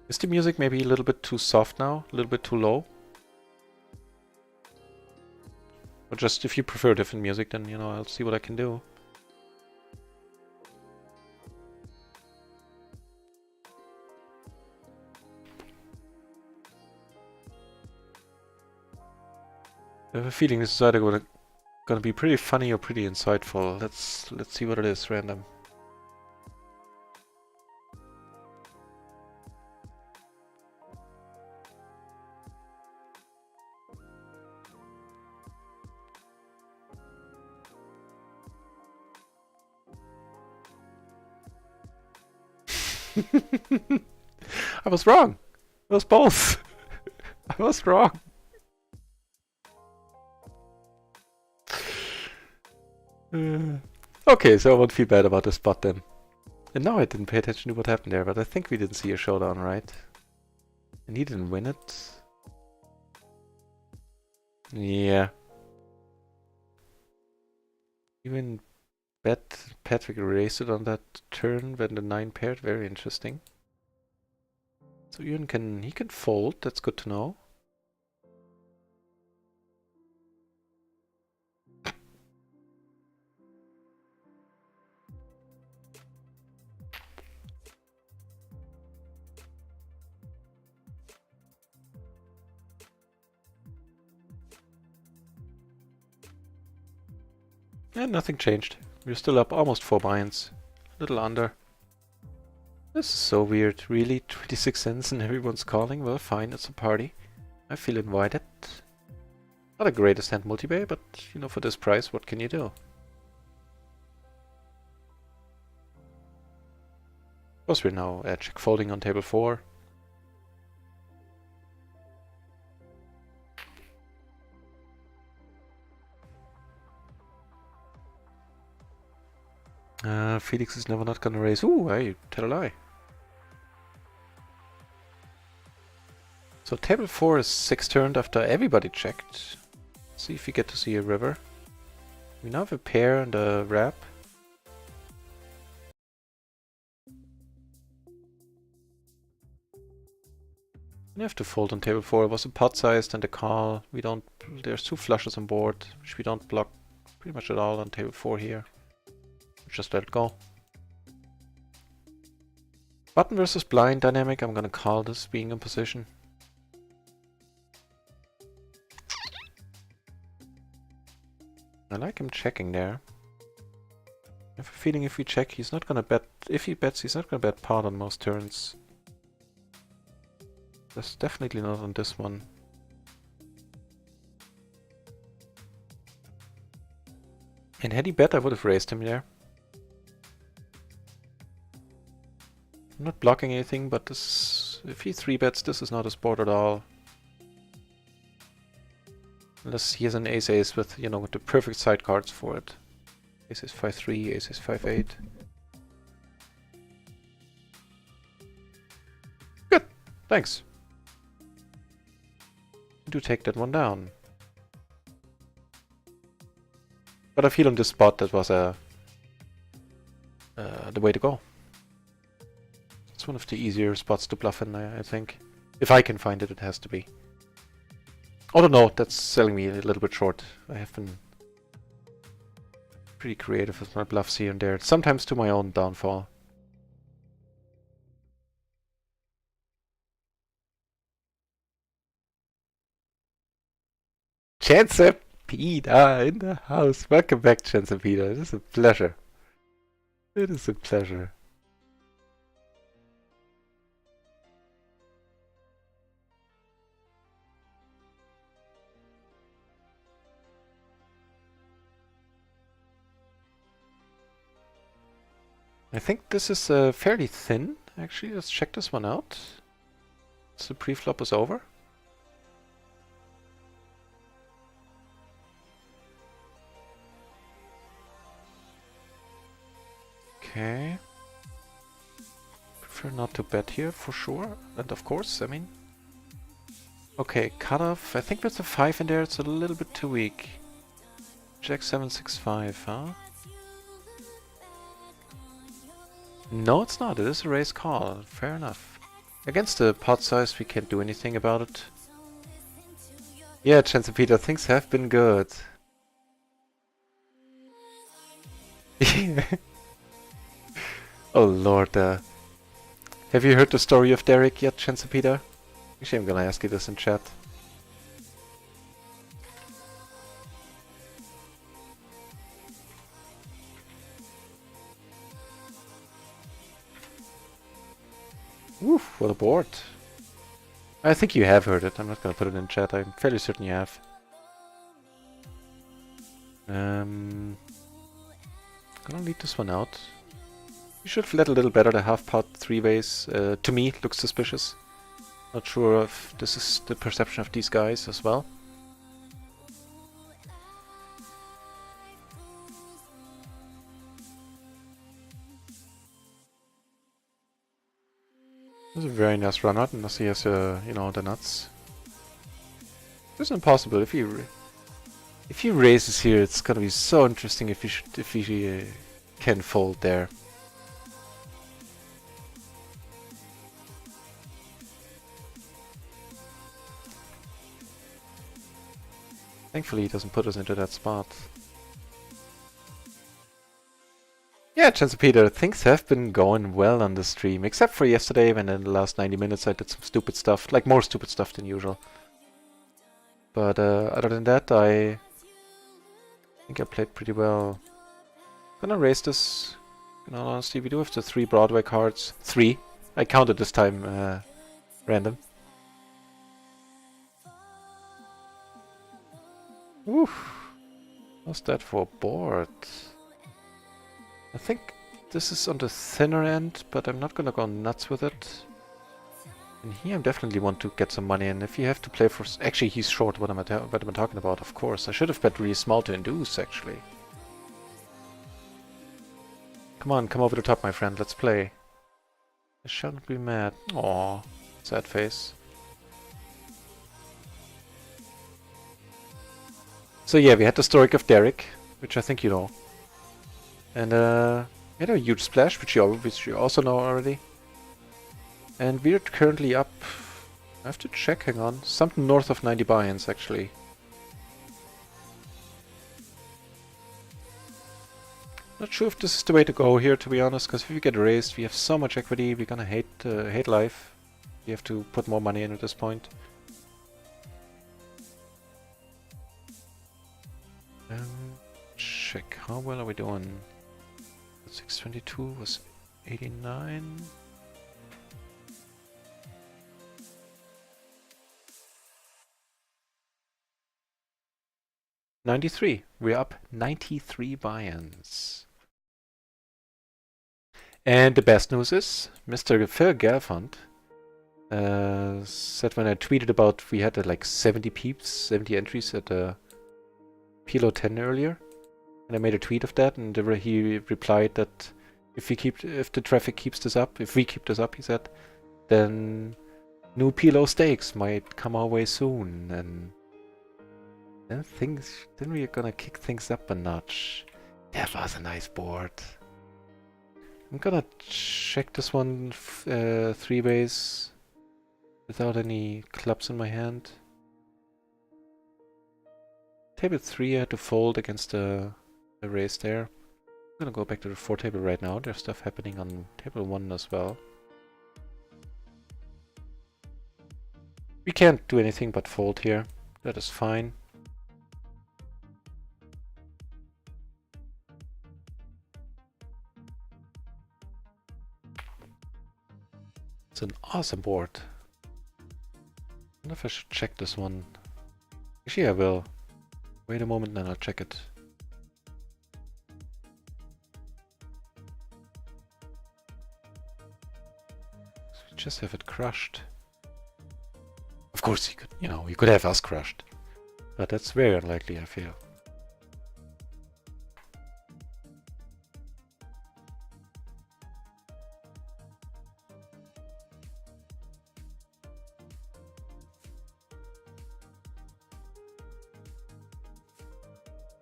Is the music maybe a little bit too soft now? A little bit too low? Or just if you prefer different music, then, you know, I'll see what I can do. I have a feeling this is either gonna be pretty funny or pretty insightful. Let's see what it is, random. I was wrong. It was both. I was wrong. Okay, so I won't feel bad about the spot then. And now I didn't pay attention to what happened there, but I think we didn't see a showdown, right? And he didn't win it. Yeah. Even Patrick erased it on that turn when the 9 paired. Very interesting. So Ian he can fold. That's good to know. And nothing changed. We're still up almost 4 buy-ins. Little under. This is so weird. Really? 26 cents and everyone's calling? Well, fine, it's a party. I feel invited. Not the greatest hand multi-bay, but, you know, for this price, what can you do? Of course, we're now check folding on table 4. Felix is never not gonna raise. Ooh, I tell a lie. So table 4 is 6 turned after everybody checked. Let's see if we get to see a river. We now have a pair and a wrap. We have to fold on table 4. It was a pot sized and a call. We don't. There's 2 flushes on board, which we don't block pretty much at all on table 4 here. Just let it go. Button versus blind dynamic. I'm gonna call this being in position. I like him checking there. I have a feeling if we check, he's not gonna bet. If he bets, he's not gonna bet pot on most turns. That's definitely not on this one. And had he bet, I would have raised him there. I'm not blocking anything, but this, if he 3-bets, this is not his board at all. Unless he has an ace-ace with, you know, with the perfect side cards for it. Ace-ace 5-3, ace-ace 5-8. Good, thanks. Do take that one down. But I feel on this spot that was the way to go. It's one of the easier spots to bluff in, I think. If I can find it, it has to be. Although no, that's selling me a little bit short. I have been pretty creative with my bluffs here and there, sometimes to my own downfall. Chance Peter in the house. Welcome back, Chance Peter. It is a pleasure. It is a pleasure. I think this is fairly thin, actually. Let's check this one out. So pre-flop is over. Okay. Prefer not to bet here for sure. And of course, I mean. Okay, cutoff. I think with a 5 in there, it's a little bit too weak. Jack 765, huh? No, it's not. It is a raise call. Fair enough. Against the pot size, we can't do anything about it. Yeah, Chance and Peter, things have been good. Oh lord, have you heard the story of Derek yet, Chance and Peter? Actually, I'm gonna ask you this in chat. Oof, what a board. I think you have heard it. I'm not gonna put it in chat. I'm fairly certain you have. Gonna lead this one out. You should flat a little better. The half pot 3-ways, to me, looks suspicious. Not sure if this is the perception of these guys as well. This is a very nice run out, unless he has, you know, the nuts. It's impossible. If he raises here, it's gonna be so interesting if he can fold there. Thankfully, he doesn't put us into that spot. Yeah, Chance Peter, things have been going well on the stream, except for yesterday when in the last 90 minutes I did some stupid stuff, like more stupid stuff than usual. But other than that, I think I played pretty well. Gonna raise this, in all honesty. We do have the 3 Broadway cards. 3. I counted this time random. Oof. What's that for a board? I think this is on the thinner end, but I'm not gonna go nuts with it. And here I definitely want to get some money in. If you have to play for... Actually, he's short. What am I talking about? Of course. I should have bet really small to induce, actually. Come on, come over the top, my friend. Let's play. I shall not be mad. Aww. Sad face. So yeah, we had the story of Derek, which I think you know. And we had a huge splash, which you also know already. And we're currently up... I have to check, hang on. Something north of 90 buy-ins, actually. Not sure if this is the way to go here, to be honest, because if we get raised, we have so much equity, we're gonna hate life. We have to put more money in at this point. Check, how well are we doing? 622 was 89. $93. We're up 93 buy-ins. And the best news is, Mr. Phil Gelfand said when I tweeted about we had like 70 peeps, 70 entries at PLO 10 earlier, and I made a tweet of that, and he replied that if the traffic keeps this up, if we keep this up, he said, then new PLO stakes might come our way soon, and then we're gonna kick things up a notch. That was a nice board. I'm gonna check this one 3-ways without any clubs in my hand. Table 3 I had to fold against the raise there. I'm gonna go back to the 4 table right now. There's stuff happening on table 1 as well. We can't do anything but fold here. That is fine. It's an awesome board. I wonder if I should check this one. Actually, I will. Wait a moment, then I'll check it. just have it crushed. Of course, you could, you could have us crushed. But that's very unlikely, I feel.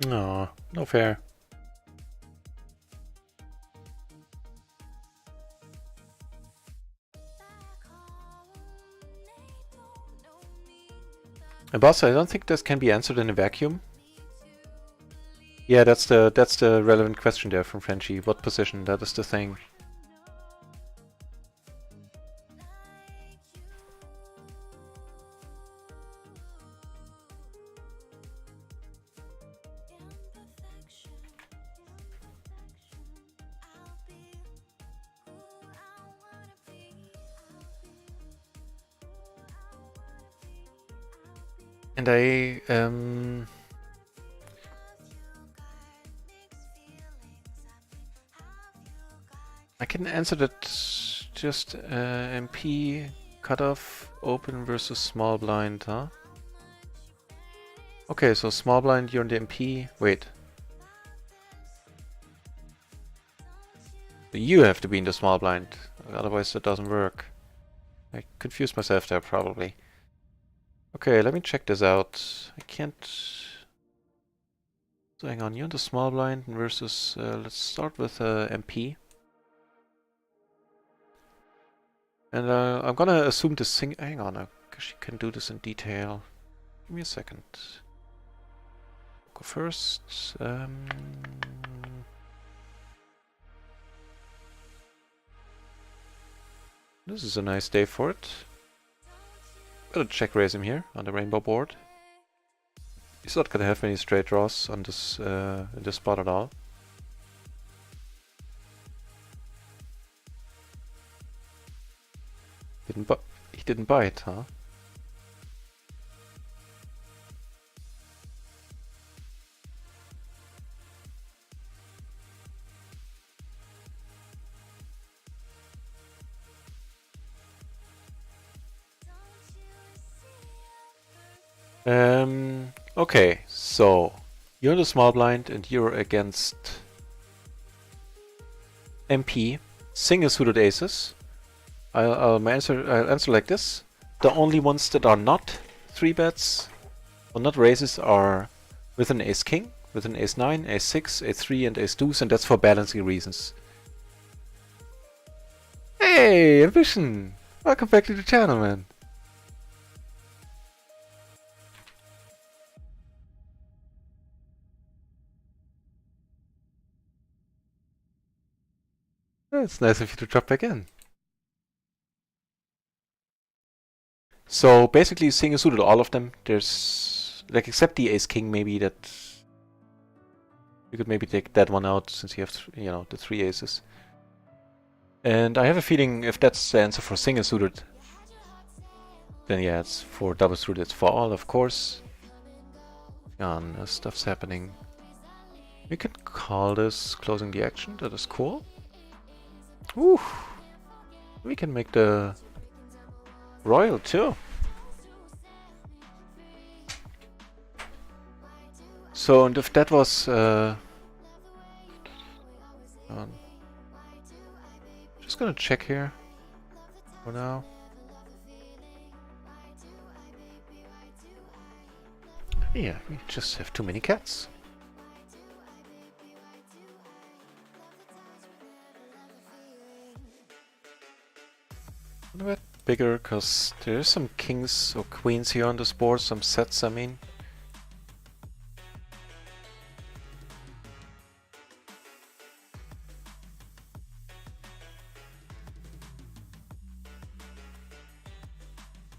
No, no fair. And boss, I don't think this can be answered in a vacuum. Yeah, that's the relevant question there from Frenchie. What position? That is the thing. And I can answer that just MP cutoff open versus small blind, huh? Okay, so small blind, you're in the MP. Wait. You have to be in the small blind, otherwise it doesn't work. I confused myself there, probably. Okay, let me check this out. I can't... So hang on, you're in the small blind versus... let's start with MP. And I'm gonna assume this thing... Hang on, I guess you can do this in detail. Give me a second. Go first. This is a nice day for it. Gotta check raise him here on the rainbow board. He's not gonna have many straight draws on this in this spot at all. He didn't bite, huh? Okay, so you're in the small blind and you're against MP, single suited aces. I'll answer like this. The only ones that are not 3-bets or not raises are with an ace king, with an ace 9, ace 6, ace 3 and ace deuce, and that's for balancing reasons. Hey, Ambition! Welcome back to the channel, man. It's nice of you to drop back in. So basically single suited all of them. There's like except the ace king maybe that you could maybe take that one out since you have the 3 aces. And I have a feeling if that's the answer for single suited, then yeah, it's for double suited. It's for all, of course. Stuff's happening. We could call this closing the action. That is cool. Ooh, we can make the royal too. So, and if that was just gonna check here for now. Yeah, we just have too many cats. A bit bigger, because there's some kings or queens here on this board, some sets, I mean.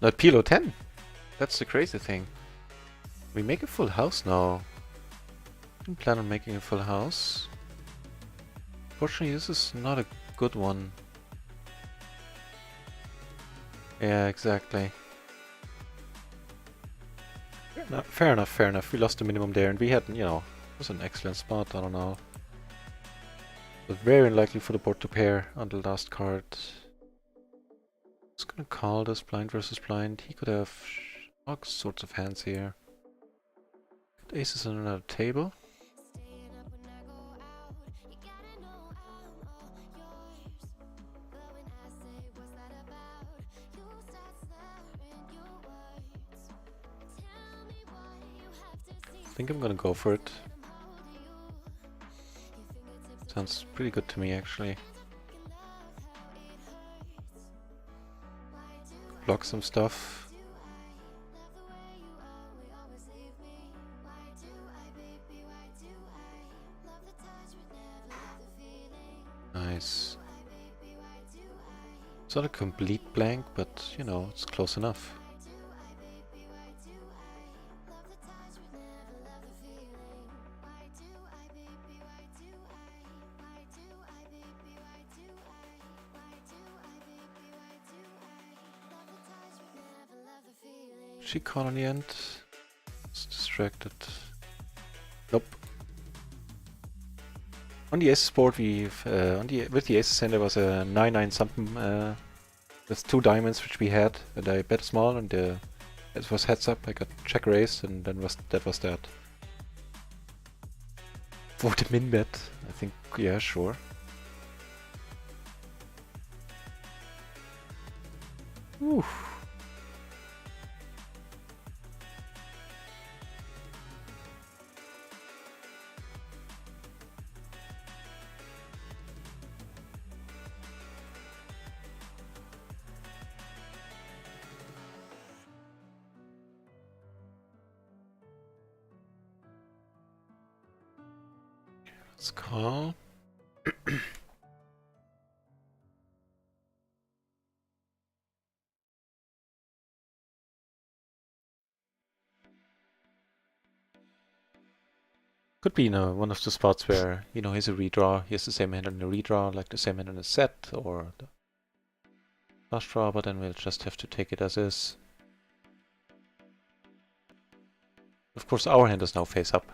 Not PLO 10! That's the crazy thing. We make a full house now. Didn't plan on making a full house. Fortunately, this is not a good one. Yeah, exactly. Fair enough, fair enough. We lost the minimum there, and we had, it was an excellent spot, I don't know. But very unlikely for the board to pair on the last card. Just gonna call this blind versus blind. He could have all sorts of hands here. Aces on another table. I think I'm gonna go for it. Sounds pretty good to me, actually. Block some stuff. Nice. It's not a complete blank, but you know, it's close enough. She caught on the end. It's distracted. Nope. On the aces board, we've with the aces hand there was a 9-9 something with 2 diamonds which we had, and I bet small, and it was heads up. I got check raised, and then that was that. For the min bet, I think, yeah, sure. Ooh. Let's call. Could be, you know, one of the spots where, you know, here's a redraw, here's the same hand on the redraw, like the same hand on the set, or the flush draw, but then we'll just have to take it as is. Of course, our hand is now face up.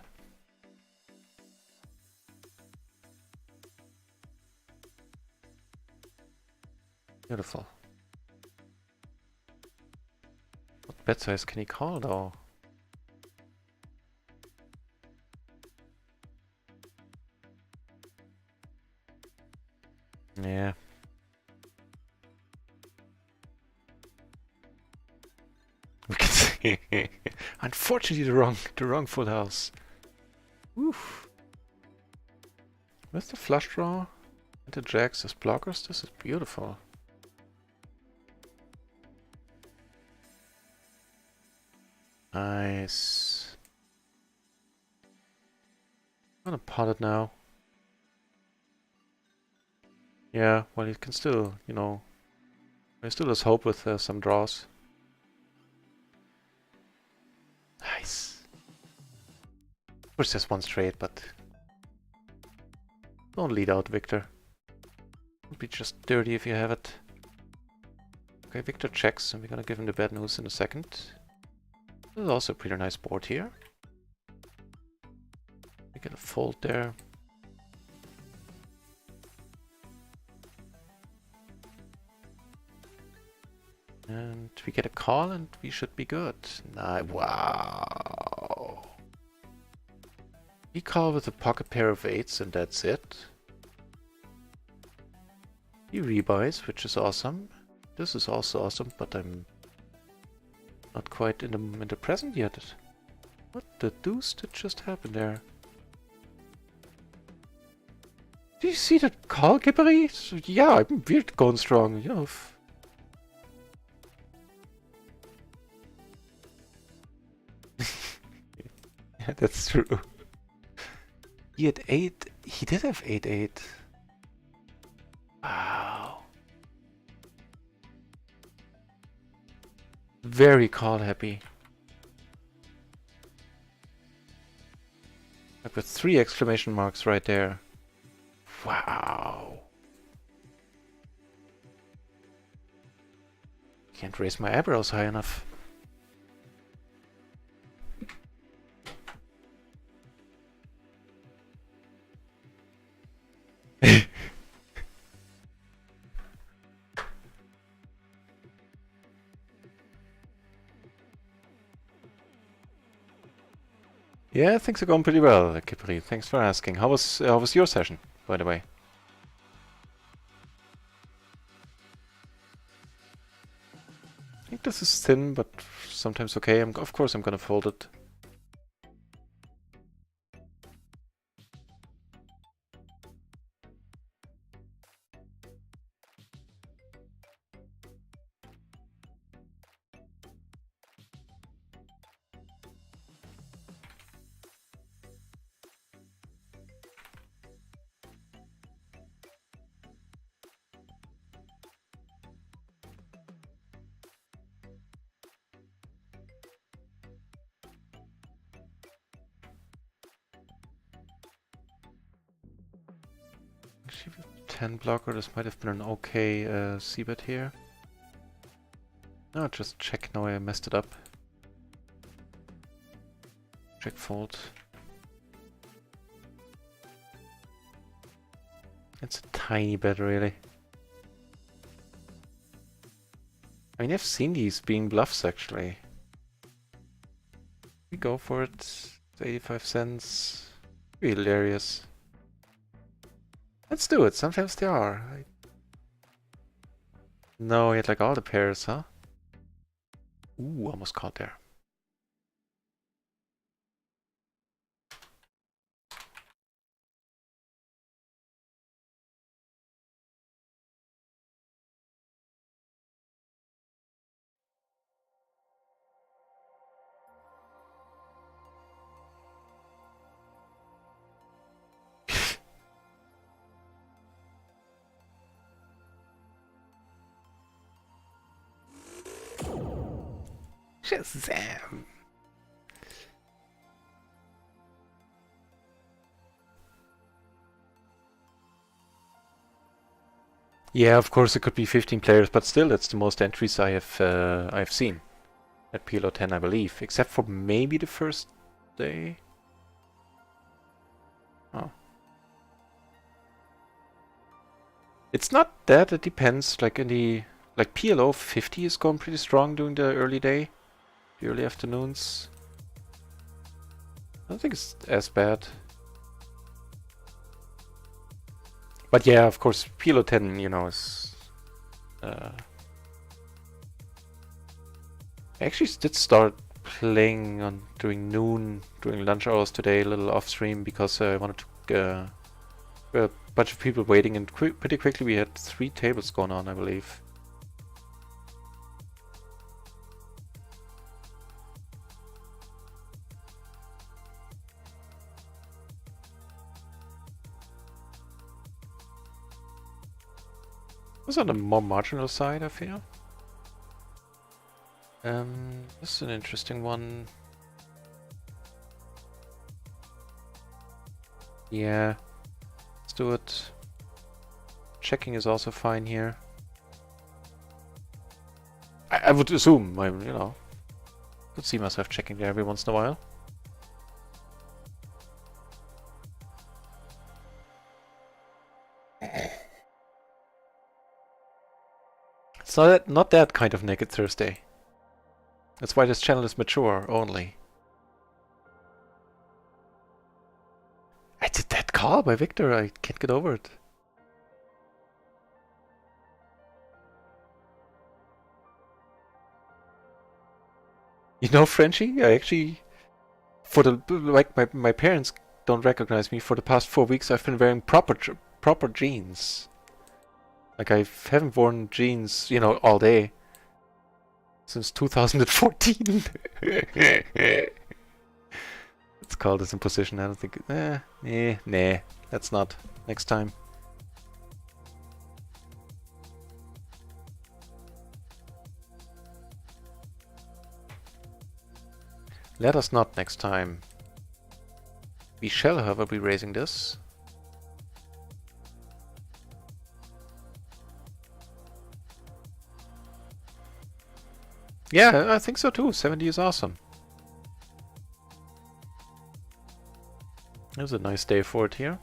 Beautiful. What bet size can he call, though? Yeah. We can see. Unfortunately, the wrong full house. Oof. With the flush draw and the jacks as blockers, this is beautiful. Nice. I'm gonna pot it now. Yeah, well, he can still, you know, there still is hope with some draws. Nice. Of course, just one straight, but don't lead out, Victor. It'd be just dirty if you have it. Okay, Victor checks, and we're gonna give him the bad news in a second. This is also a pretty nice board here. We get a fold there. And we get a call, and we should be good. Wow. We call with a pocket pair of 8s, and that's it. He rebuys, which is awesome. This is also awesome, but I'm not quite in the present yet. What the deuce did just happen there? Do you see that call, Kippery? So, yeah, we're going strong. You know. Yeah, that's true. He had 8. He did have 8-8. Wow. Very call happy. Like with 3 exclamation marks right there. Wow. Can't raise my eyebrows high enough. Yeah, things are going pretty well, Kipri. Thanks for asking. How was your session, by the way? I think this is thin, but sometimes okay. Of course I'm gonna fold it. Actually, with 10 blocker, this might have been an okay c-bet here. No, just check. Now I messed it up. Check fold. It's a tiny bet, really. I mean, I've seen these being bluffs, actually. We go for it. It's 85 cents. Really hilarious. Let's do it. Sometimes they are. No, he had like all the pairs, huh? Ooh, almost caught there. Shazam! Yeah, of course it could be 15 players, but still, that's the most entries I've seen at PLO 10, I believe, except for maybe the first day. Oh, it's not that. It depends. Like in the PLO 50 is going pretty strong during the early day, the early afternoons. I don't think it's as bad. But yeah, of course, PLO 10, you know, is. I actually did start playing on during noon, during lunch hours today, a little off stream, because I wanted to. A bunch of people waiting, and pretty quickly we had 3 tables going on, I believe. It was on the more marginal side, I feel. This is an interesting one. Yeah, let's do it. Checking is also fine here. I would assume, could see myself checking there every once in a while. It's not that kind of Naked Thursday. That's why this channel is mature only. I did that call by Victor. I can't get over it. You know, Frenchie, I actually, my parents don't recognize me. For the past 4 weeks, I've been wearing proper jeans. Like, I haven't worn jeans, all day. Since 2014. It's called as imposition. I don't think. Nah. That's not. Next time. Let us not next time. We shall, however, be raising this. Yeah, I think so too. 70 is awesome. It was a nice day for it here.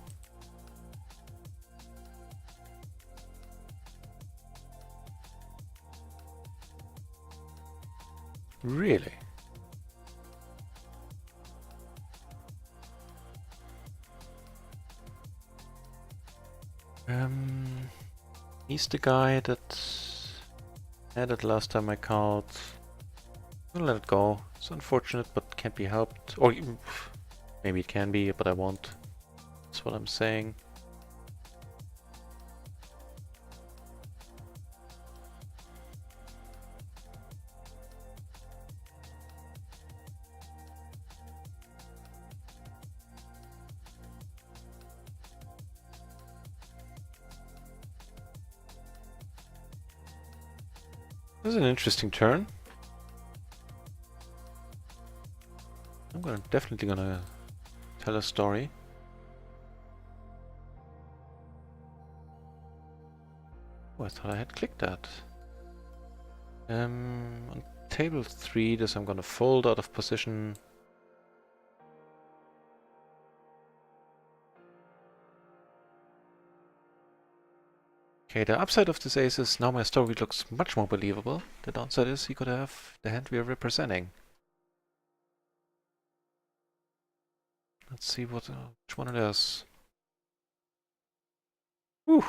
Really? He's the guy that had it last time I called. I'll let it go. It's unfortunate, but can't be helped. Or maybe it can be, but I won't. That's what I'm saying. This is an interesting turn. I'm definitely gonna tell a story. Oh, I thought I had clicked that. On table 3, this I'm gonna fold out of position. Okay, the upside of this ace is now my story looks much more believable. The downside is he could have the hand we are representing. Let's see which one it is. Whew.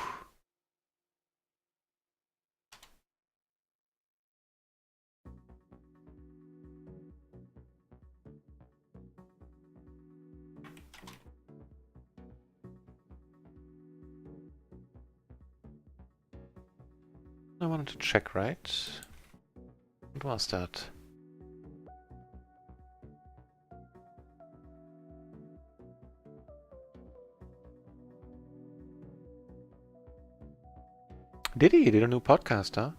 I wanted to check, right? What was that? Did he? He did a new podcast, huh?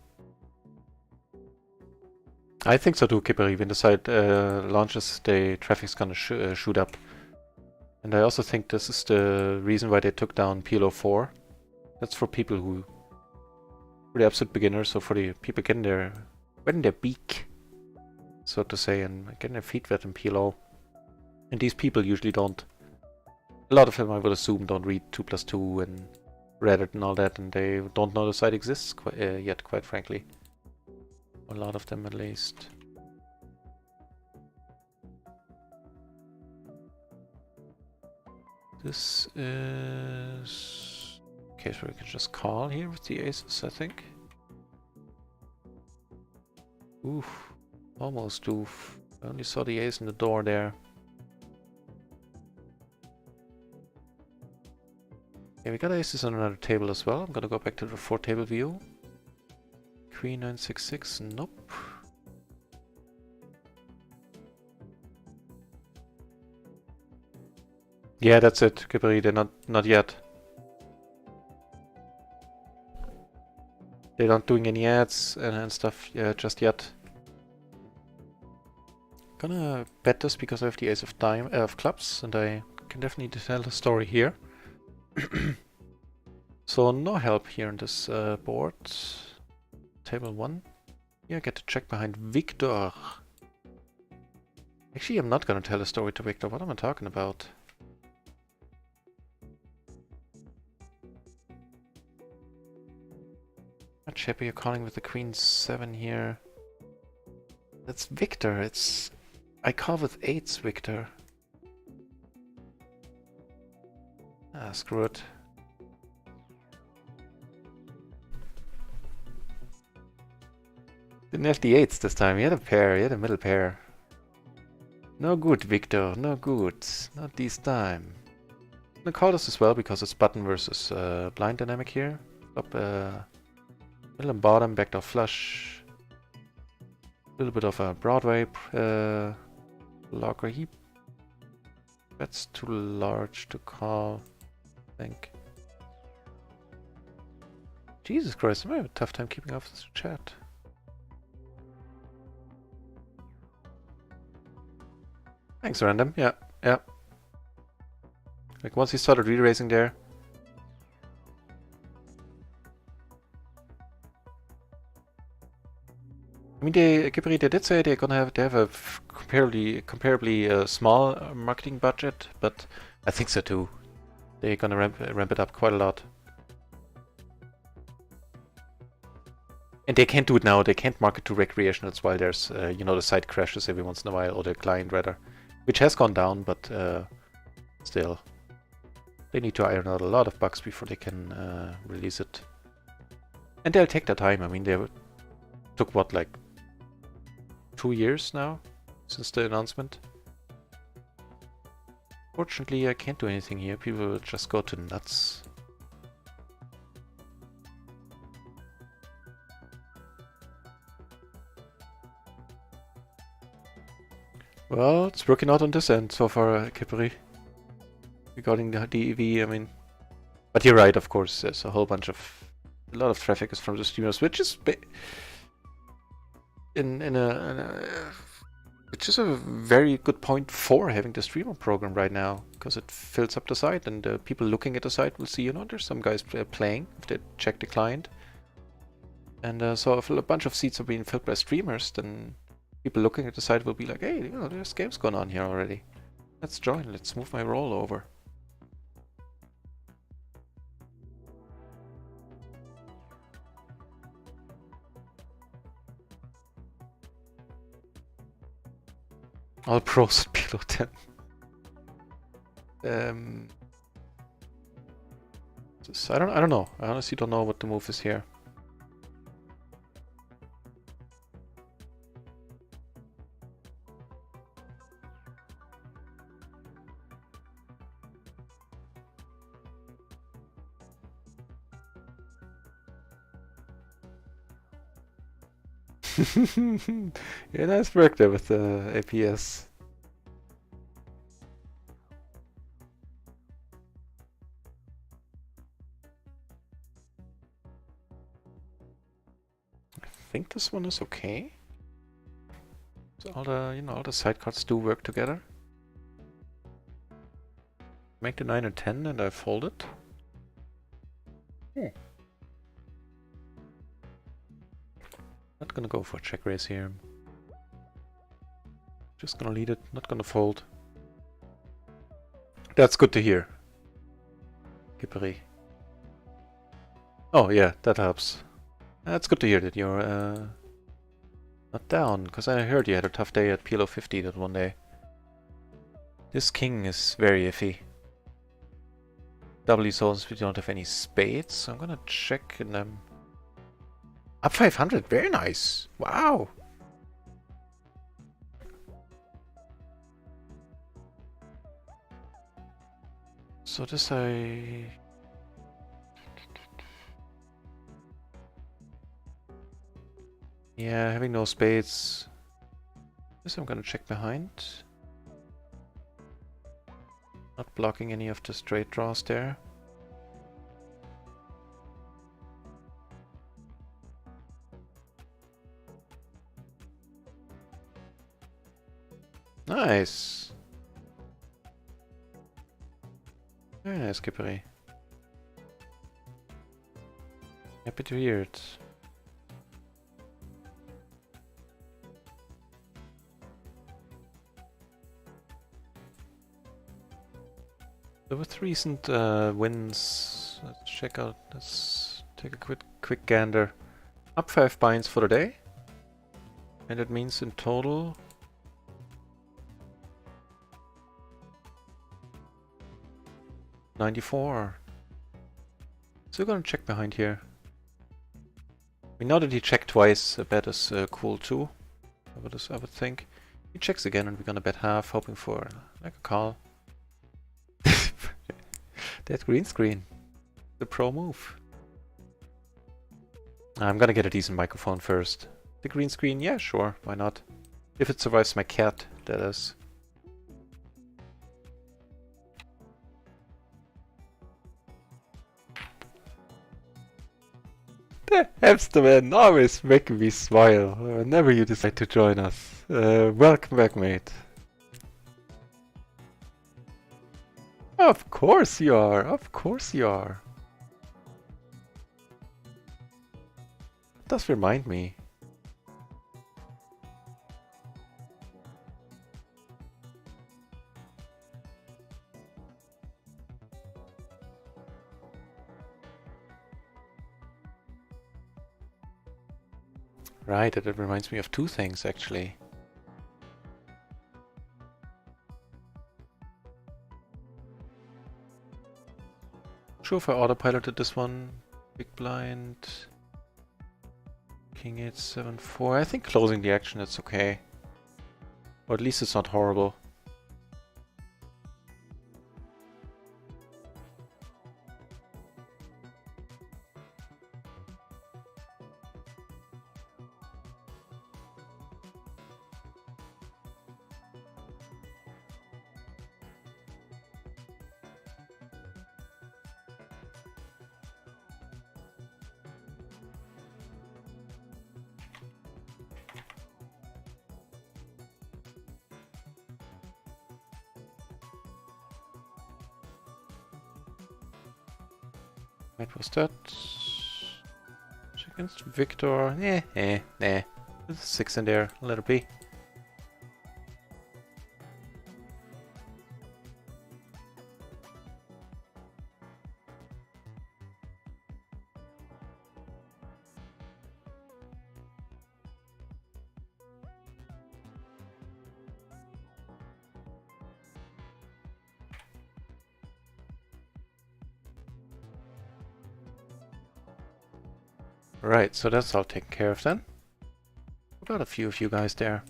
I think so too, Kipperi. When the site launches, the traffic's gonna shoot up. And I also think this is the reason why they took down PLO 4. That's for people who... for the absolute beginners, so for the people getting their beak, so to say, and getting their feet wet in PLO. And these people usually don't... a lot of them, I would assume, don't read 2+2 and Reddit and all that, and they don't know the site exists yet, quite frankly. A lot of them, at least. This is... okay, so we can just call here with the aces, I think. Oof. Almost oof. I only saw the ace in the door there. Okay, we got aces on another table as well. I'm gonna go back to the 4-table view. Queen 966, nope. Yeah, that's it, Kiperi, they're not yet. They're not doing any ads and stuff just yet. Gonna bet this because I have the ace of clubs, and I can definitely tell the story here. So no help here on this board. Table 1. Yeah, I get to check behind Victor. Actually, I'm not gonna tell a story to Victor. What am I talking about? Much happy you're calling with the Queen 7 here. That's Victor. It's... I call with 8s, Victor. Ah, screw it. Didn't have the 8s this time. He had a pair. He had a middle pair. No good, Victor. No good. Not this time. I'm gonna call this as well because it's button versus blind dynamic here. Up middle and bottom, backdoor flush. A little bit of a Broadway blocker. He bets too large to call, I think. Jesus Christ, I'm having a tough time keeping up with this chat. Thanks, random. Yeah, yeah. Like once he started re-raising there. I mean, they did say they have a comparably small marketing budget, but I think so too. They're gonna ramp it up quite a lot. And they can't do it now. They can't market to recreationals while there's, you know, the site crashes every once in a while, or the client rather, which has gone down, but still. They need to iron out a lot of bugs before they can release it. And they'll take their time. I mean, they took what, like 2 years now since the announcement? Fortunately, I can't do anything here. People will just go to nuts. Well, it's working out on this end so far, Kippery. Regarding the DEV, I mean... But you're right, of course, there's a whole bunch of... A lot of traffic is from the streamers, which is... Which is a very good point for having the streamer program right now, because it fills up the site, and people looking at the site will see, you know, there's some guys playing, if they check the client. And so if a bunch of seats are being filled by streamers, then people looking at the site will be like, hey, you know, there's games going on here already. Let's join, let's move my role over. All pros at PLO 10. I don't know. I honestly don't know what the move is here. Yeah, nice work there with the APS. I think this one is okay. So all the, you know, all the sidecards do work together. Make the 9 or 10 and I fold it. Not gonna go for a check raise here. Just gonna lead it, not gonna fold. That's good to hear. Kippery. Oh yeah, that helps. That's good to hear that you're not down, because I heard you had a tough day at PLO 50 that one day. This king is very iffy. Doubly so since we don't have any spades, so I'm gonna check and up 500, very nice. Wow. So this yeah, having no spades. This I'm gonna check behind. Not blocking any of the straight draws there. Nice. Very nice, Kippery. Happy to hear it. So with recent wins, let's check out, let's take a quick gander. Up 5 binds for the day. And it means in total 94. So we're gonna check behind here. We know that he checked twice, a bet is cool too. I would think. He checks again and we're gonna bet half, hoping for like a call. That green screen. The pro move. I'm gonna get a decent microphone first. The green screen, yeah, sure, why not? If it survives my cat, that is. The hamster man always making me smile whenever you decide to join us. Welcome back, mate. Of course you are, of course you are. It does remind me. Right, it reminds me of two things actually. Sure if I autopiloted this one. Big blind. King 8, 7, 4. I think closing the action, it's okay. Or at least it's not horrible. What was that? Against Victor. Nah. There's a 6 in there. Let it be. Right, so that's all taken care of then. We've got a few of you guys there.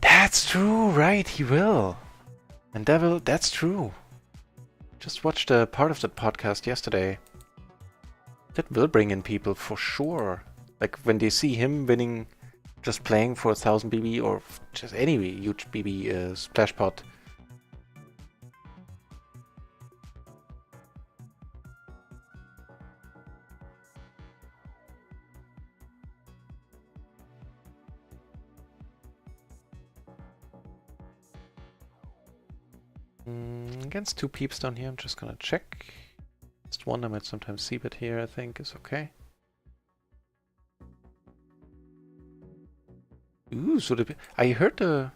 That's true, right, he will. And Devil, that's true. Just watched a part of the podcast yesterday. That will bring in people for sure. Like when they see him winning, just playing for 1000 BB or just any huge BB splash pot. Against 2 peeps down here, I'm just gonna check. Just one I might sometimes see, but here I think is okay. Ooh, so I heard the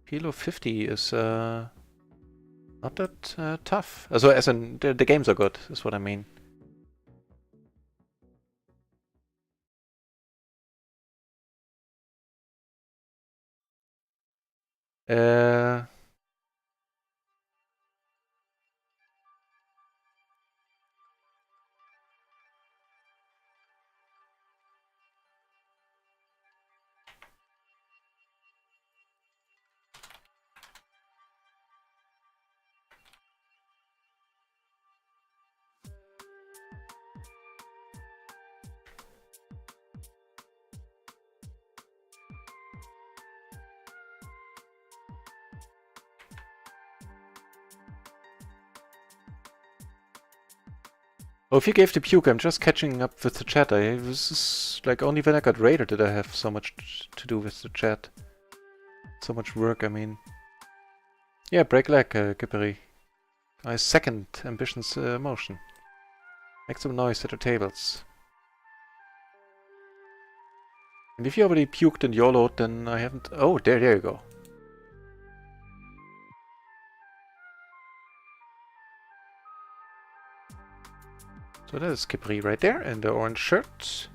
PLO 50 is not that tough. Also, as in the games are good, is what I mean. Oh, if you gave the puke, I'm just catching up with the chat. This is like only when I got raided did I have so much to do with the chat. So much work, I mean. Yeah, break leg, Gippery. I second Ambition's motion. Make some noise at the tables. And if you already puked and YOLO'd, then I haven't... Oh, there you go. So that is Gippery right there in the orange shirt.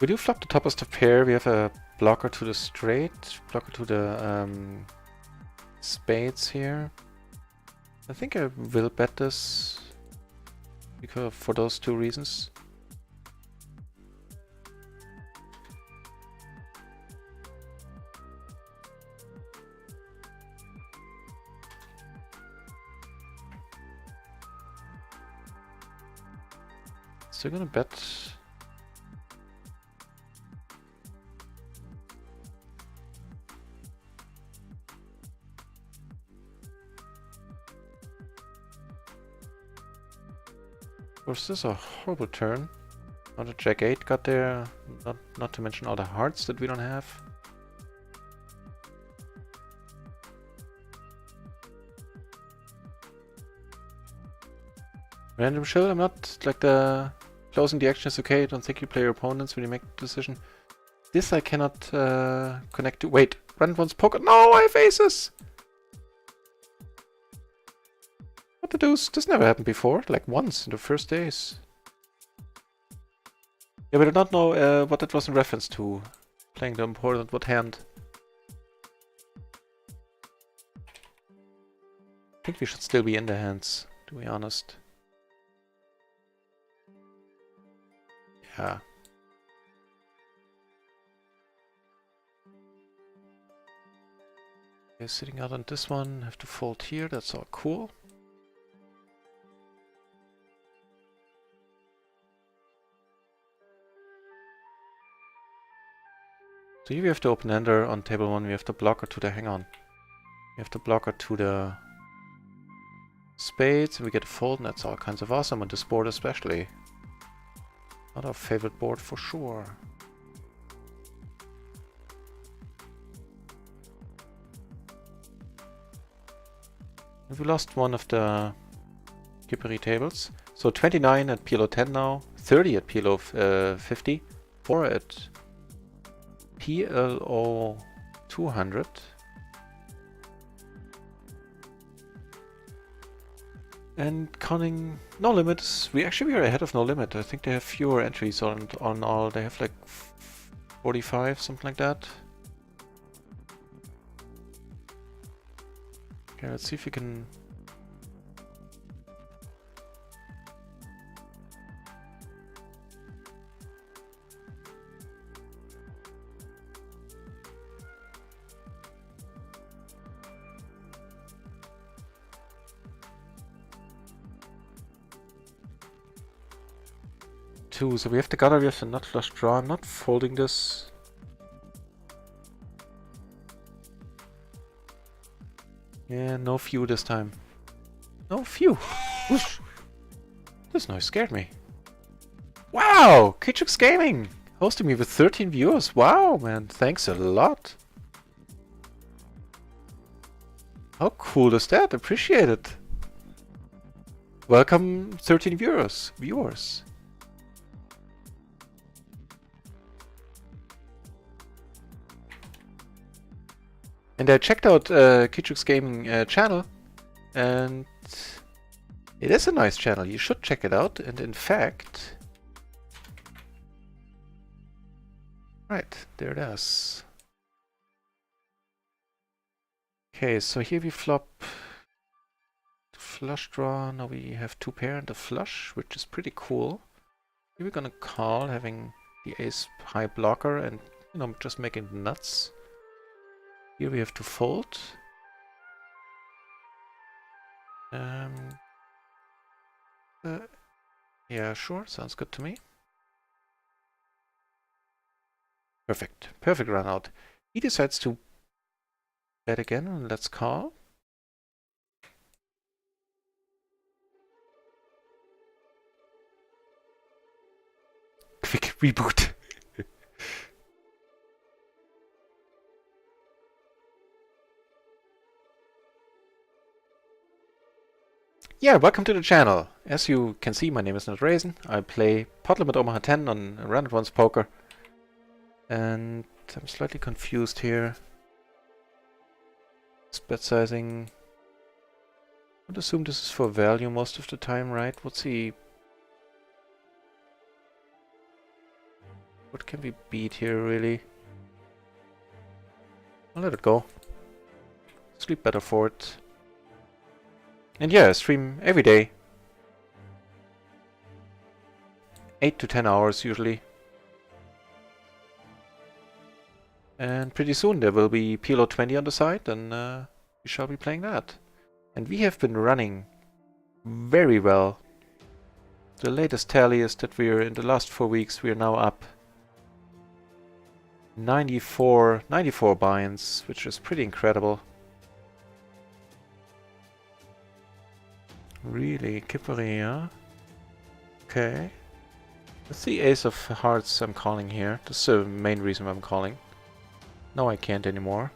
We do flop the top of the pair. We have a blocker to the straight, blocker to the spades here. I think I will bet this because for those 2 reasons. Still gonna bet. Was this a horrible turn? Not a Jack 8 got there, not to mention all the hearts that we don't have. Random shill, I'm not like the closing the action is okay, don't think you play your opponents when you make the decision. This I cannot connect to. Wait, run once poker. No, I have aces! What the deuce? This never happened before, like once in the first days. Yeah, but I don't know what that was in reference to. Playing the important what hand. I think we should still be in the hands, to be honest. Yeah. Okay, sitting out on this one, have to fold here, that's all cool. So here we have the open-ender on table 1, we have the blocker to the hang-on. We have the blocker to the spades, and we get a fold, and that's all kinds of awesome, on this board especially. Not our favorite board for sure. And we lost one of the Kippery tables. So 29 at PLO 10 now, 30 at PLO 50, 4 at PLO 200. And counting No Limit, we are ahead of No Limit. I think they have fewer entries on all. They have like 45, something like that. Okay, let's see if we can. So we have the gutter, we have the nut flush draw. I'm not folding this. Yeah, no few this time. No few. Whoosh. This noise scared me. Wow! Kitchux Gaming! Hosting me with 13 viewers. Wow, man. Thanks a lot. How cool is that? Appreciate it. Welcome 13 viewers. And I checked out Kitchux Gaming channel, and it is a nice channel. You should check it out. And in fact, right there it is. Okay, so here we flop the flush draw. Now we have two pair and a flush, which is pretty cool. Here we're gonna call, having the ace high blocker, and just making the nuts. Here we have to fold. Yeah, sure, sounds good to me. Perfect, perfect run out. He decides to bet again, and let's call. Quick reboot. Yeah, welcome to the channel. As you can see, my name is Not Raisin. I play Pot Limit Omaha 10 on Random Ones Poker. And I'm slightly confused here. This bet sizing. I would assume this is for value most of the time, right? What's he? What can we beat here, really? I'll let it go. Sleep better for it. And yeah, I stream every day. 8 to 10 hours usually. And pretty soon there will be PLO 20 on the side, and we shall be playing that. And we have been running very well The latest tally is that we're in the last 4 weeks we are now up 94 buy-ins, which is pretty incredible. Really, Kippery, huh? Okay. That's the ace of hearts I'm calling here. That's the main reason I'm calling. No, I can't anymore.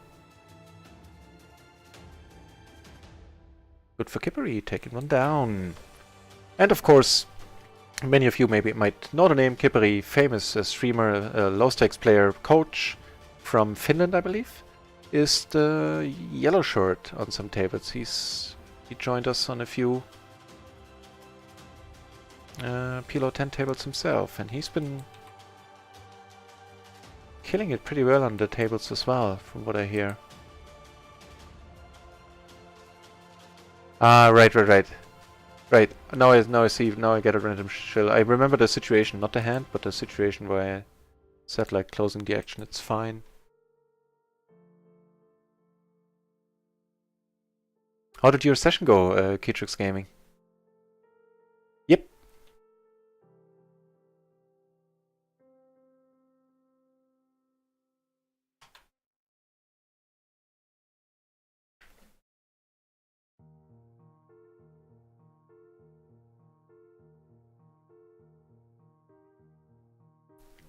Good for Kippery, taking one down. And of course, many of you might know the name Kippery, famous streamer, low stakes player, coach from Finland, I believe, is the yellow shirt on some tables. He joined us on a few PLO 10 tables himself, and he's been killing it pretty well on the tables as well, from what I hear. Ah, right. Right. Now I see. Now I get a random shill. I remember the situation, not the hand, but the situation where I said like closing the action. It's fine. How did your session go, Keytrix Gaming? Yep.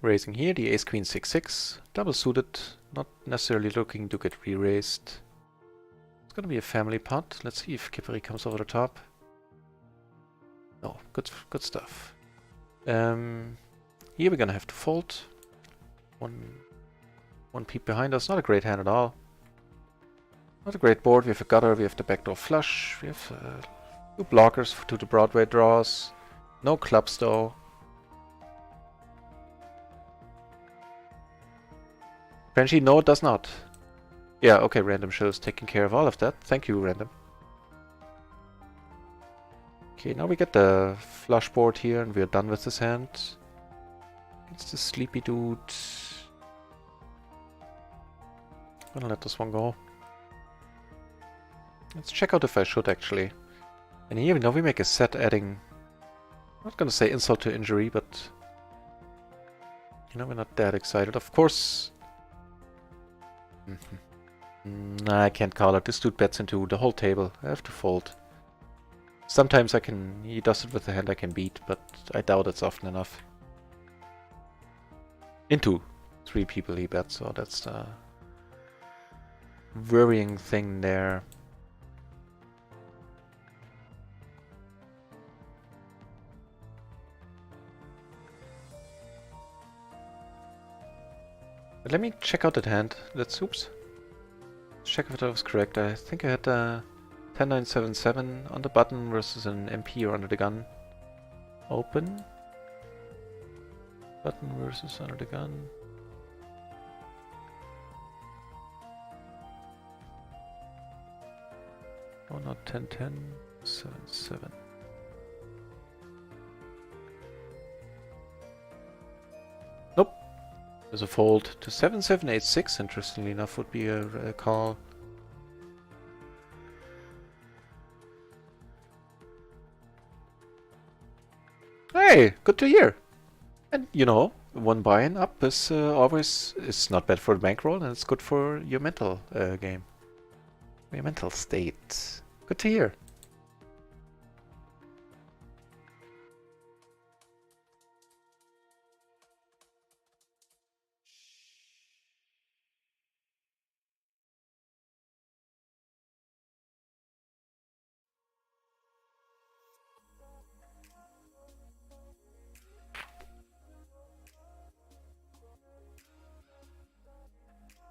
Raising here, the ace queen 6-6, double suited, not necessarily looking to get re-raised. It's gonna be a family pot. Let's see if Kippery comes over the top. No, good stuff. Here we're gonna have to fold. One peep behind us, not a great hand at all. Not a great board. We have a gutter, we have the backdoor flush, we have two blockers to the Broadway draws. No clubs though. Apparently, no, it does not. Yeah, okay, random shows taking care of all of that. Thank you, random. Okay, now we get the flush board here, and we're done with this hand. It's the sleepy dude. I'm gonna let this one go. Let's check out if I should actually. And here now we make a set adding. I'm not gonna say insult to injury, but you know, we're not that excited. Of course. Nah, I can't call it. This dude bets into the whole table. I have to fold. Sometimes I can... He does it with the hand I can beat, but I doubt it's often enough. Into 3 people he bets, so that's the worrying thing there. But let me check out that hand. Oops. Let's check if that was correct. I think I had 10-9-7-7 on the button versus an MP or under the gun. Open. Button versus under the gun. Oh, not 10-10. 7-7. Nope. There's a fold to 7-7-8-6, interestingly enough, would be a call. Hey, good to hear. And you know, one buy-in up is always it's not bad for the bankroll, and it's good for your mental game, your mental state. Good to hear.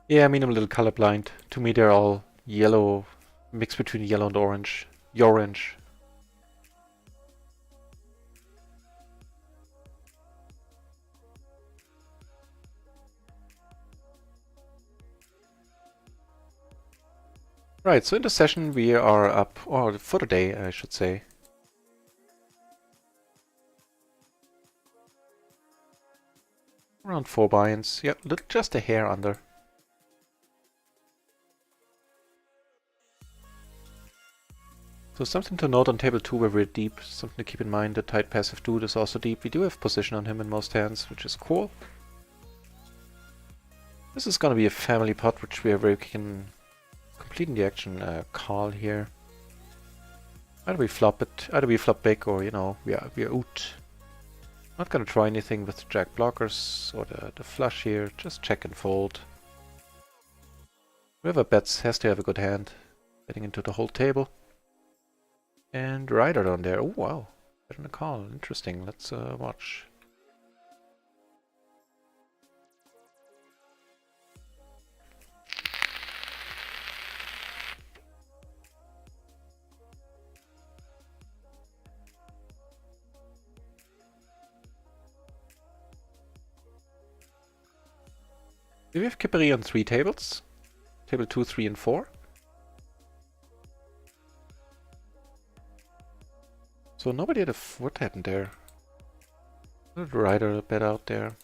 Yeah, I mean, I'm a little colorblind. To me, they're all yellow, mixed between yellow and orange. Orange. Right, so in the session we are up, or for the day, I should say. Around 4 buy-ins. Yeah, just a hair under. So something to note on table 2 where we're deep, something to keep in mind, the tight passive dude is also deep. We do have position on him in most hands, which is cool. This is gonna be a family pot, which we can complete in the action call here. Either we flop it, either we flop big, or, you know, we are out. Not gonna try anything with jack blockers or the flush here, just check and fold. Whoever bets has to have a good hand, getting into the whole table. And rider down there. Oh wow, better than a call. Interesting. Let's watch. Do we have Kippery on 3 tables? Table 2, 3, and 4. So nobody had a... what happened there? The rider bet out there.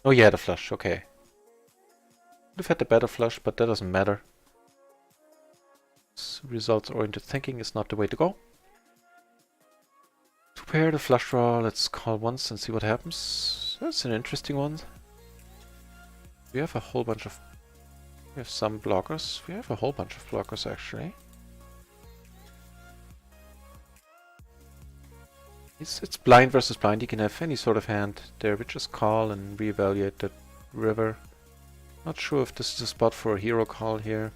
Oh yeah, the flush, okay. Would have had the better flush, but that doesn't matter. Results-oriented thinking is not the way to go. To pair the flush draw, let's call once and see what happens. That's an interesting one. We have a whole bunch of... we have some blockers. We have a whole bunch of blockers actually. It's blind versus blind. You can have any sort of hand there. We just call and reevaluate the river. Not sure if this is a spot for a hero call here.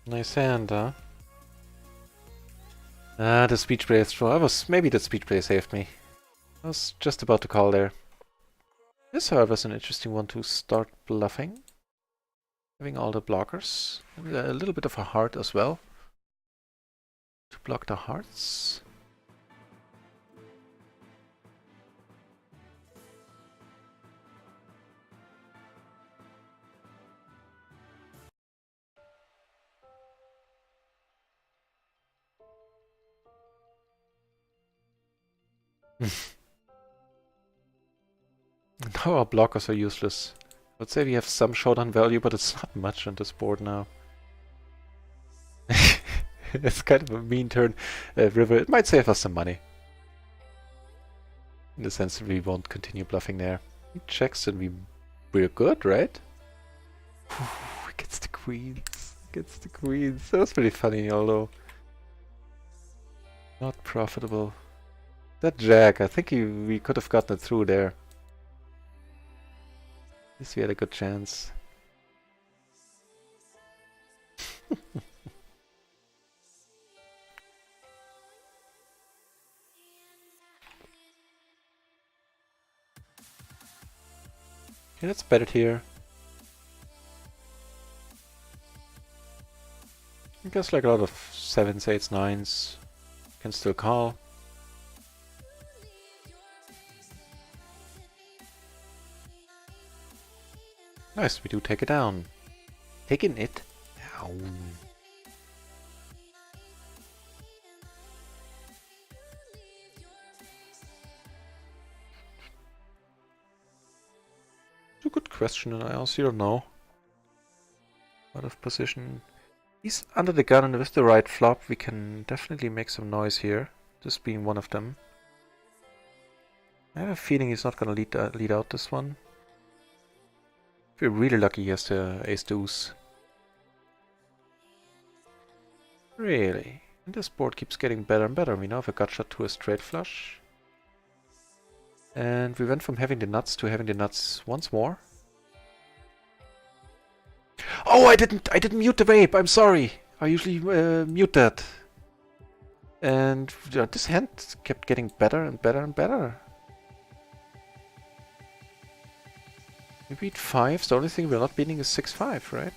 Nice hand, huh? Ah, the speech play throw. Maybe the speech play saved me. I was just about to call there. This, however, is an interesting one to start bluffing. Having all the blockers. A little bit of a heart as well. To block the hearts. Now our blockers are useless. Let's say we have some showdown value, but it's not much on this board now. It's kind of a mean turn. River, it might save us some money. In the sense that we won't continue bluffing there. He checks and we're good, right? Gets the queens. Gets the queens. That was pretty funny, although not profitable. That jack, I think we could have gotten it through there. At least we had a good chance. Okay, let's bet it here. I guess like a lot of 7s, 8s, 9s can still call. Nice, we do take it down. Taking it down. It's a good question, and I honestly don't know. Out of position. He's under the gun, and with the right flop, we can definitely make some noise here. This being one of them. I have a feeling he's not gonna lead out this one. If we're really lucky, he has the ace deuce. Really? And this board keeps getting better and better. We now have a gut shot to a straight flush. And we went from having the nuts to having the nuts once more. Oh, I didn't mute the vape. I'm sorry. I usually mute that. And this hand kept getting better and better and better. We beat 5. The only thing we're not beating is 6-5, right?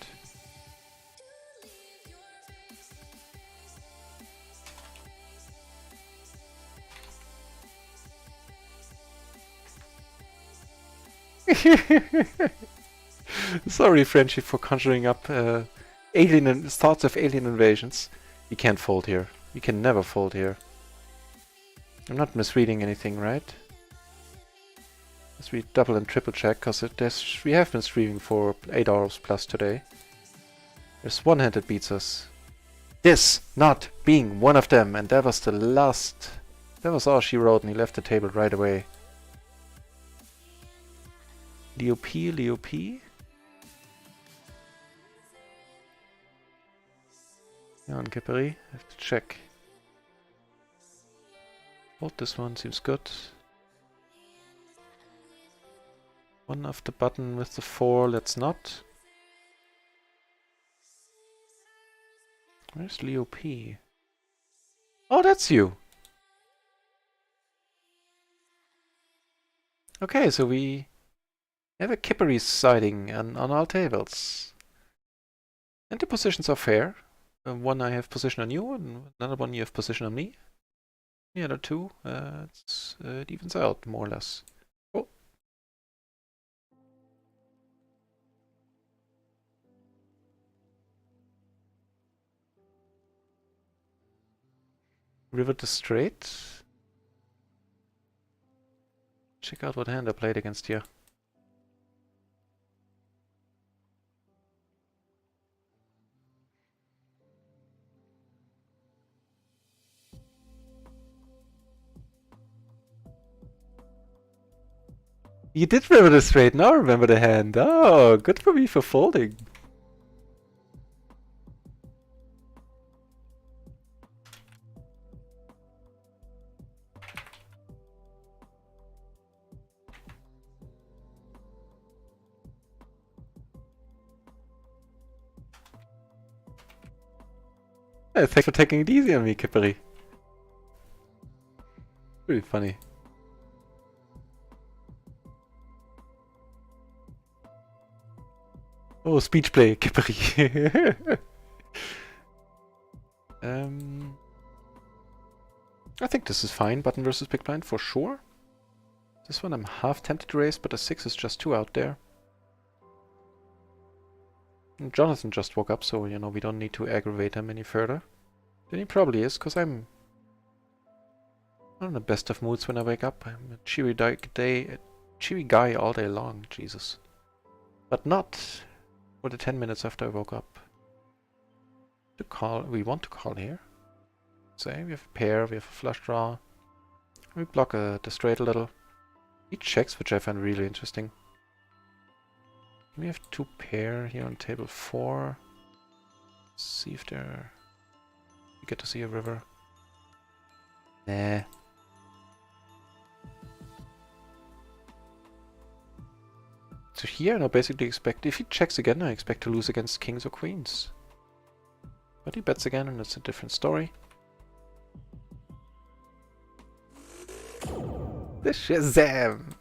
Sorry, Frenchie, for conjuring up thoughts of alien invasions. We can't fold here. We can never fold here. I'm not misreading anything, right? Let's read double and triple check, because we have been streaming for 8 hours plus today. There's one hand that beats us. This not being one of them, and that was the last. That was all she wrote, and he left the table right away. Leo P, Leo P. Yeah, on Kippery, I have to check. Hold this one, seems good. One of the button with the 4, let's not. Where's Leo P? Oh, that's you! Okay, so we have a Kippery siding on all tables. And the positions are fair. One I have position on you, and another one you have position on me. The other two, it evens out, more or less. Oh. River to straight. Check out what hand I played against here. You did remember the straight, now remember the hand. Oh, good for me for folding. Yeah, thanks for taking it easy on me, Kippery. Pretty funny. Oh, speech play, Kippery. I think this is fine, button versus big blind for sure. This one I'm half tempted to raise, but a 6 is just too out there. And Jonathan just woke up, so, you know, we don't need to aggravate him any further. Then he probably is, because I'm not in the best of moods when I wake up. I'm a cheery guy all day long, Jesus. But not for the 10 minutes after I woke up. To call, we want to call here. Say, we have a pair, we have a flush draw. We block the straight a little. He checks, which I find really interesting. We have 2 pair here on table 4. See if there... You get to see a river. Nah. So here I basically expect, if he checks again, I expect to lose against kings or queens. But he bets again and it's a different story. The Shazam!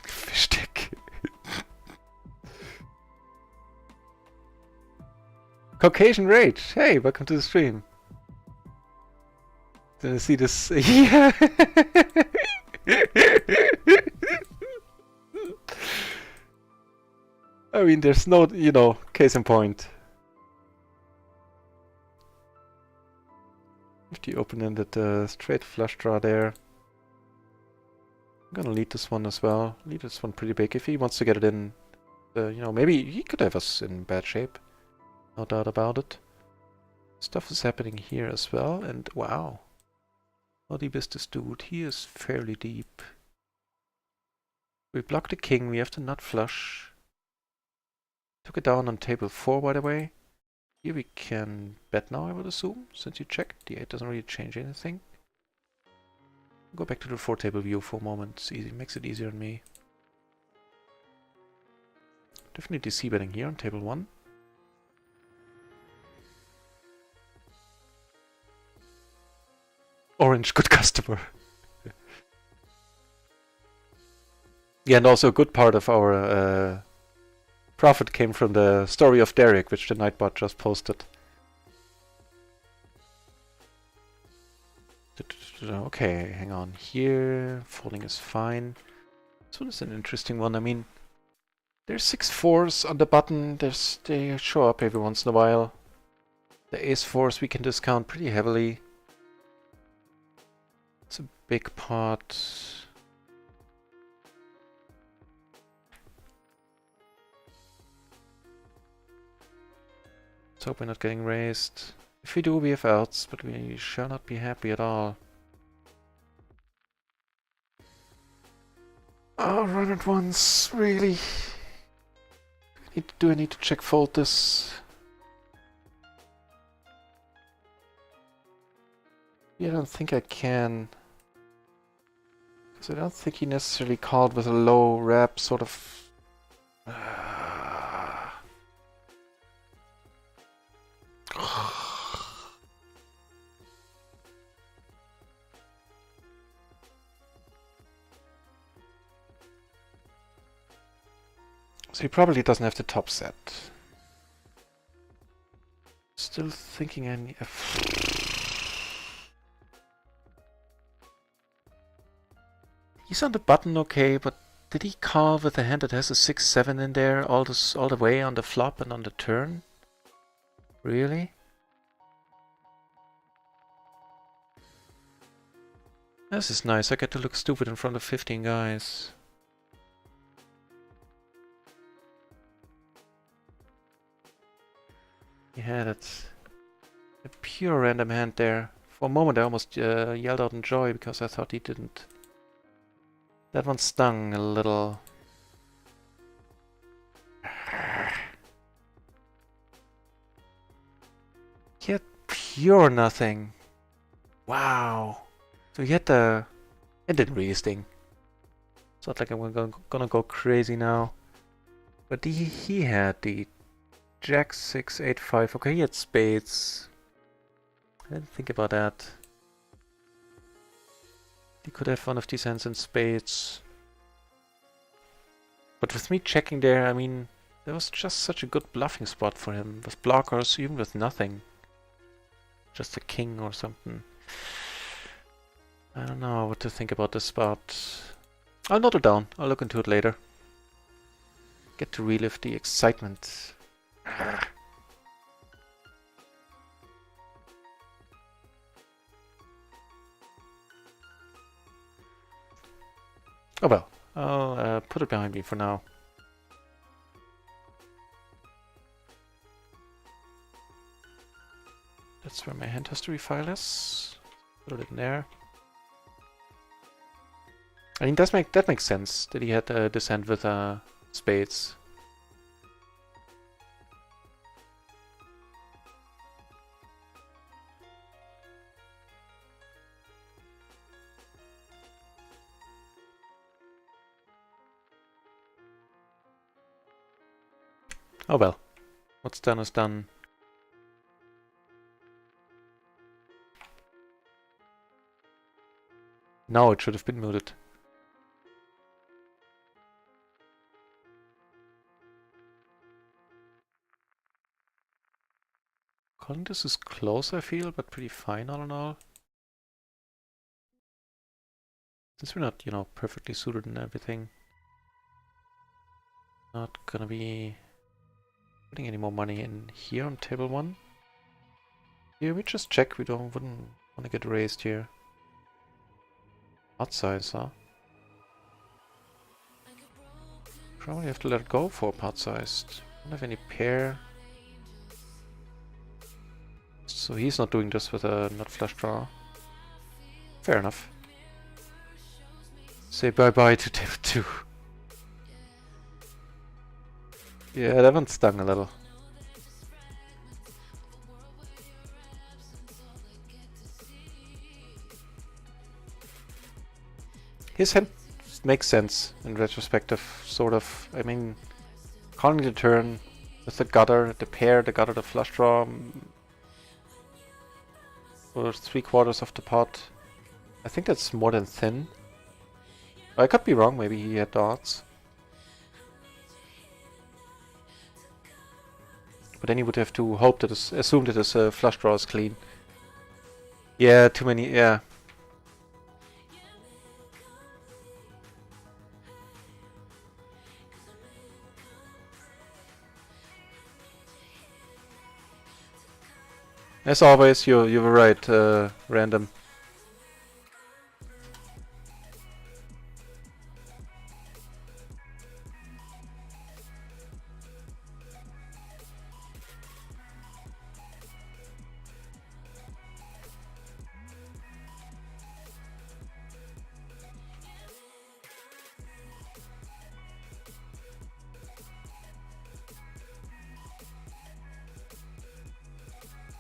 Fish stick. Caucasian Rage! Hey, welcome to the stream. Did I see this? Yeah! I mean, there's no, you know, case in point. If the open-ended straight flush draw there. I'm gonna lead this one as well. Lead this one pretty big. If he wants to get it in, you know, maybe he could have us in bad shape. No doubt about it. Stuff is happening here as well, and wow. How deep is this dude? He is fairly deep. We block the king, we have the nut flush. Took it down on table 4, by the way. Here we can bet now, I would assume, since you checked. The 8 doesn't really change anything. Go back to the 4 table view for a moment. It's easy, makes it easier on me. Definitely C betting here on table 1. Orange, good customer. Yeah, and also a good part of our profit came from the story of Derek, which the Nightbot just posted. Okay, hang on. Here, folding is fine. This one is an interesting one. I mean, there's 6 4s on the button. They show up every once in a while. The ace 4s we can discount pretty heavily. It's a big pot. Let's hope we're not getting raised. If we do, we have outs, but we shall not be happy at all. Oh, run it once, really? Do I need to check fold this? Yeah, I don't think I can. Because I don't think he necessarily called with a low rep, sort of. So he probably doesn't have the top set. Still thinking I need... He's on the button okay, but did he call with a hand that has a 6-7 in there all the way on the flop and on the turn? Really? This is nice, I get to look stupid in front of 15 guys. Yeah, that's a pure random hand there. For a moment I almost yelled out in joy because I thought he didn't. That one stung a little. He had pure nothing. Wow. So he had the... It didn't really sting. It's not like I'm gonna go crazy now. But he had the Jack 6, 8, 5. Okay, he had spades. I didn't think about that. He could have one of these hands in spades. But with me checking there, I mean, there was just such a good bluffing spot for him. With blockers, even with nothing. Just a king or something. I don't know what to think about this spot. I'll note it down. I'll look into it later. Get to relive the excitement. Oh well, I'll put it behind me for now. That's where my hand history file is. Put it in there. I mean, that makes sense that he had this hand with spades. Oh well, what's done is done. Now it should have been muted. Calling this is close, I feel, but pretty fine all in all. Since we're not, you know, perfectly suited and everything. Not gonna be putting any more money in here on table 1. Yeah, we just check, wouldn't want to get raised here. Pot size, huh? Probably have to let it go for pot sized. Don't have any pair. So he's not doing this with a nut flush draw. Fair enough. Say bye-bye to table 2. Yeah, that one stung a little. His hand makes sense in retrospective, sort of. I mean, calling the turn with the gutter, the pair, the gutter, the flush draw, for 3/4 of the pot. I think that's more than thin. I could be wrong, maybe he had odds. But then he would have to assume that his flush draw is clean. Yeah, too many, yeah. As always, you were right, random.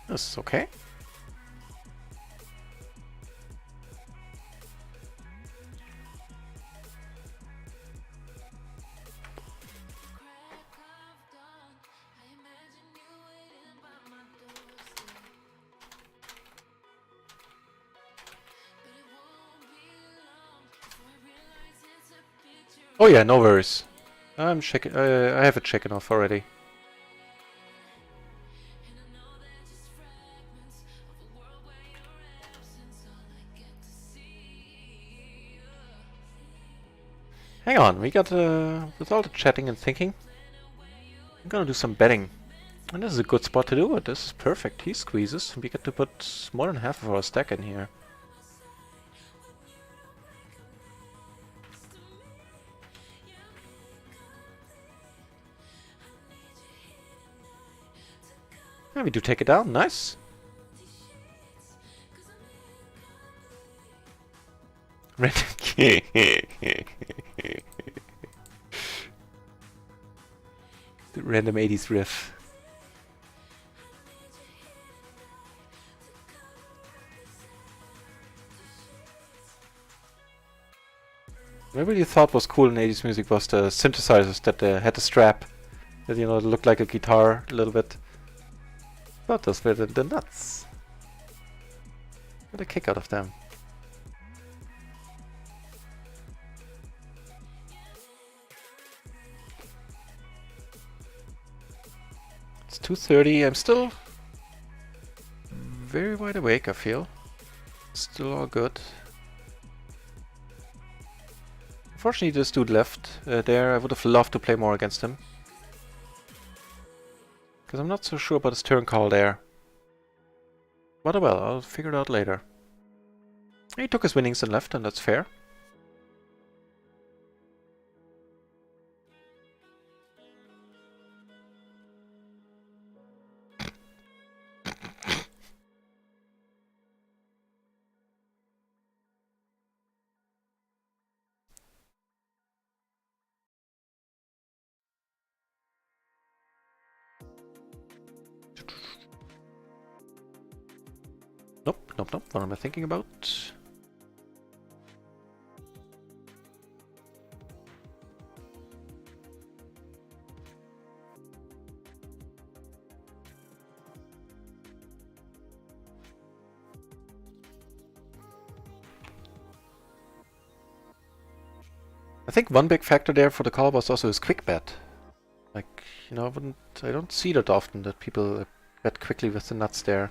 This is okay. Oh yeah, no worries. I'm checking. I have it checking off already. Hang on, we got with all the chatting and thinking, I'm gonna do some betting. And this is a good spot to do it. This is perfect. He squeezes. We get to put more than half of our stack in here. And we do take it down. Nice. The random 80s riff. What I really thought was cool in 80s music was the synthesizers that had the strap. That, you know, looked like a guitar a little bit. But those were the nuts. Got a kick out of them. It's 2:30. I'm still very wide awake, I feel. Still all good. Unfortunately, this dude left there. I would have loved to play more against him. Because I'm not so sure about his turn call there. But well, I'll figure it out later. He took his winnings and left, and that's fair. Nope, nope, nope. What am I thinking about? I think one big factor there for the call was also his quick bet. Like, you know, I don't see that often that people bet quickly with the nuts there.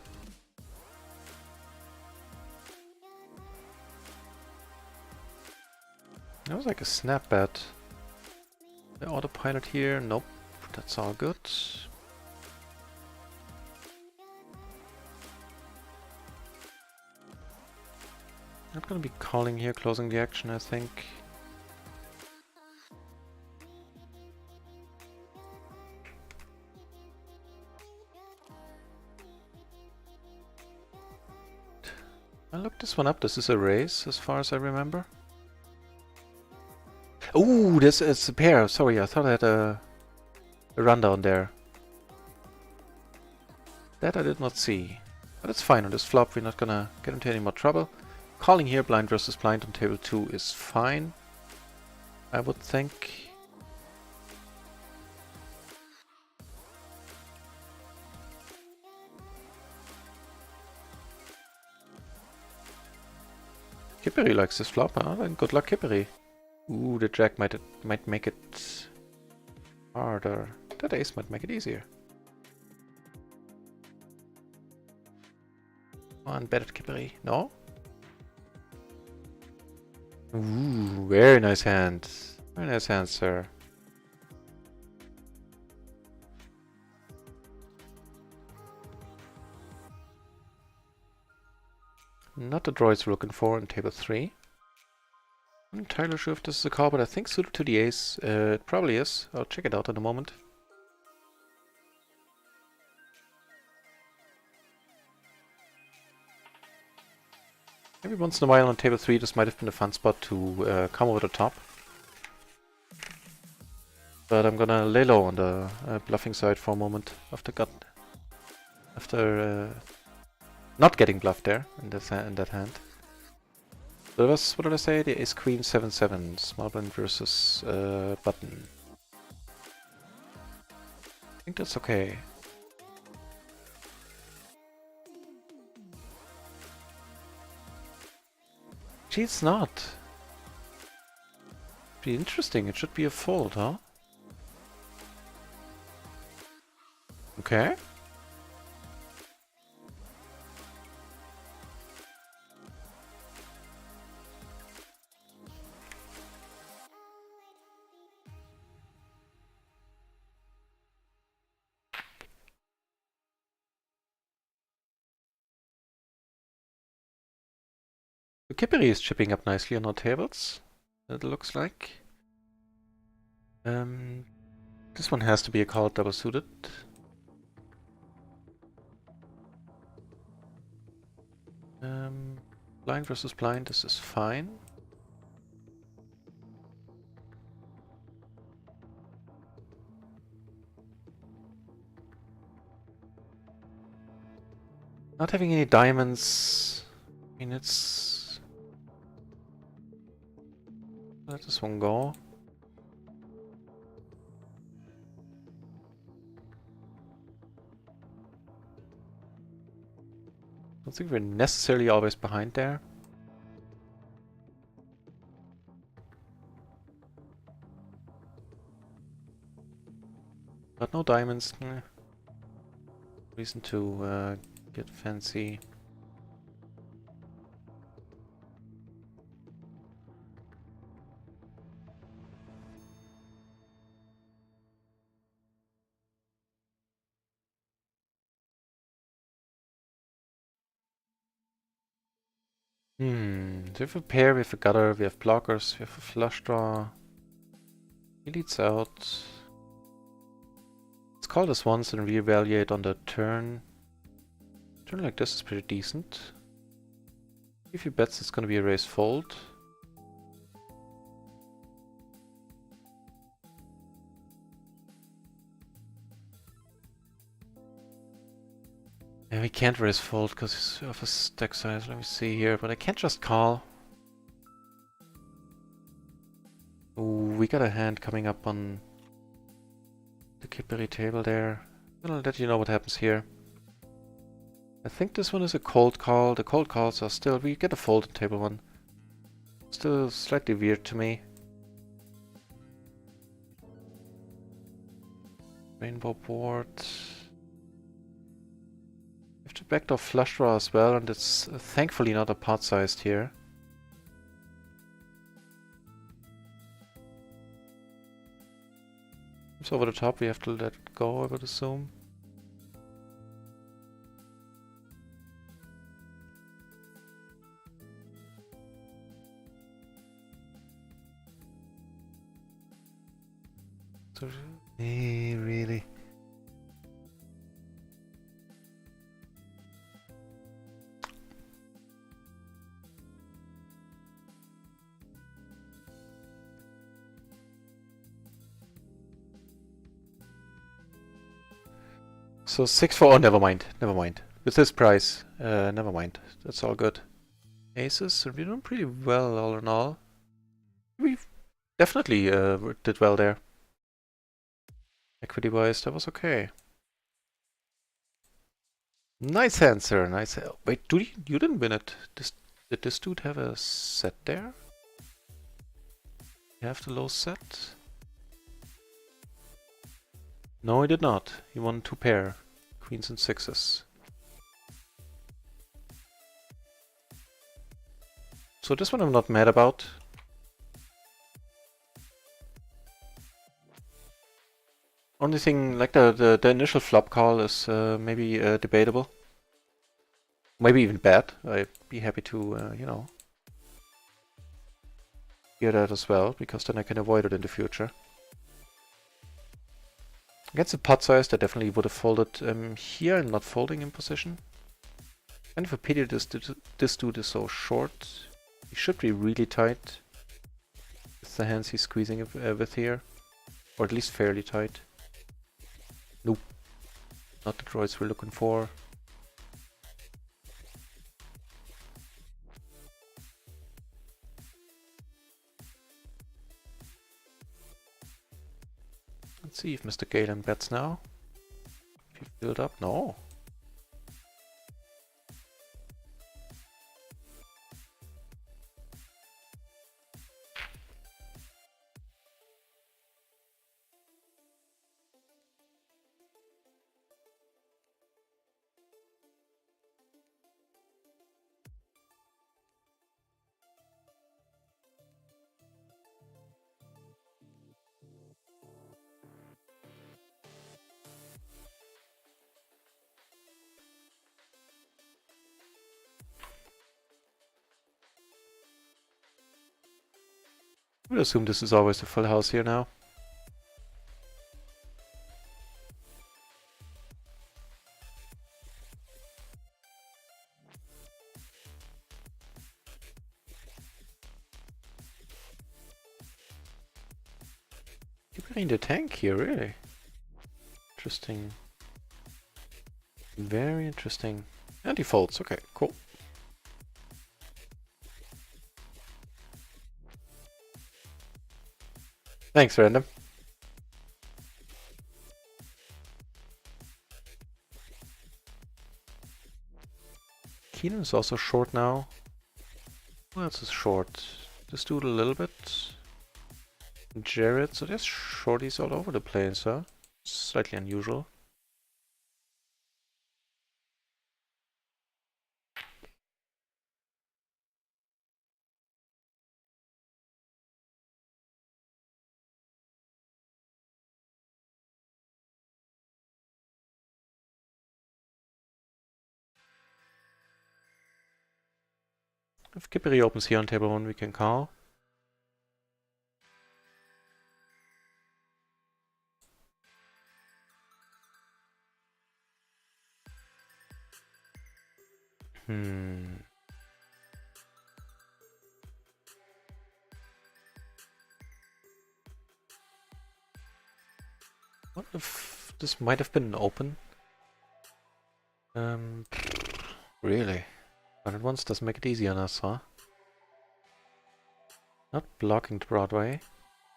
That was like a snap bet. The autopilot here, nope, that's all good. Not gonna be calling here, closing the action, I think. I looked this one up, this is a raise as far as I remember. Ooh, this is a pair. Sorry, I thought I had a rundown there. That I did not see. But it's fine on this flop, we're not gonna get into any more trouble. Calling here, blind versus blind on table 2 is fine, I would think. Kippery likes this flop, huh? Then good luck, Kippery. Ooh, the jack might make it harder. That ace might make it easier. Come on, bet it, Kippery. No? Ooh, very nice hand. Very nice hand, sir. Not the droids we're looking for in table 3. I'm not entirely sure if this is a call, but I think suited to the ace. It probably is. I'll check it out in a moment. Maybe once in a while on table 3 this might have been a fun spot to come over the top. But I'm gonna lay low on the bluffing side for a moment after not getting bluffed there in that hand. So that was, what did I say? The ace queen 7-7, small blind versus button. I think that's okay. Gee, it's not. Be interesting. It should be a fold, huh? Okay. The Kippery is chipping up nicely on our tables, it looks like. This one has to be a call double suited. Blind versus blind, this is fine. Not having any diamonds, I mean it's... Let this one go. I don't think we're necessarily always behind there. But no diamonds. Reason to get fancy. So we have a pair, we have a gutter, we have blockers, we have a flush draw. He leads out. Let's call this once and reevaluate on the turn. A turn like this is pretty decent. If he bets, it's gonna be a raise fold. And we can't raise fold because of his stack size. Let me see here, but I can't just call. Ooh, we got a hand coming up on the Kippery table there. I'm gonna let you know what happens here. I think this one is a cold call. The cold calls are still... We get a fold in table 1. Still slightly weird to me. Rainbow board. We have to backdoor flush draw as well, and it's thankfully not a pot sized here. It's over the top, we have to let it go, I would assume. So, really? So 6-4, oh never mind, never mind. With this price, never mind, that's all good. Aces, we're doing pretty well all in all. We definitely did well there. Equity wise, that was okay. Nice hand, sir, nice hand. Wait, you didn't win it. Did this dude have a set there? You have the low set? No, he did not. He won 2 pair. Queens and 6s. So this one I'm not mad about. Only thing, like the initial flop call is maybe debatable. Maybe even bad. I be happy to, you know, hear that as well, because then I can avoid it in the future. Against the pot size, I definitely would have folded here and not folding in position. Kind of a pity this dude is so short. He should be really tight with the hands he's squeezing with here. Or at least fairly tight. Nope. Not the droids we're looking for. Let's see if Mr. Galen bets now. If he filled up, no. I would assume this is always a full house here now. Keeping in the tank here, really. Interesting. Very interesting. And he folds, okay, cool. Thanks, random. Keenan is also short now. Who else is short? This dude a little bit. Jared, so there's shorties all over the place, huh? Slightly unusual. If Kippery opens here on table 1, we can call. What if this might have been an open? Really? But at once doesn't make it easy on us, huh? Not blocking the Broadway.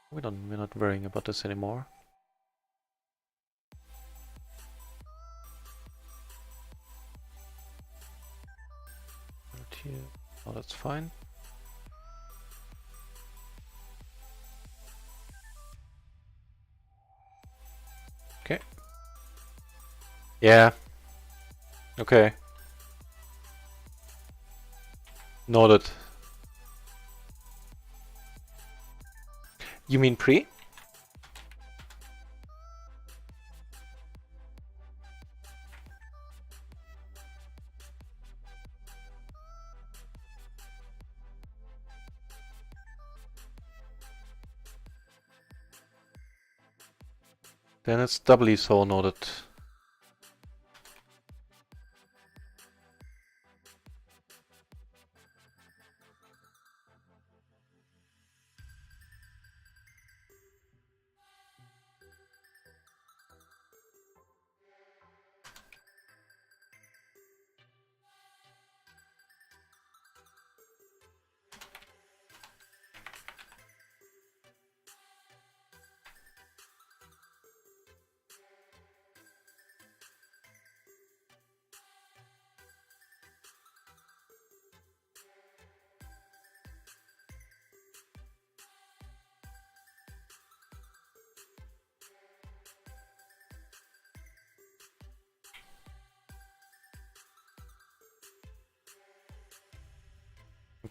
We're not worrying about this anymore. Right here. Oh, that's fine. Okay. Yeah. Okay. Noted. You mean pre? Then it's doubly so noted.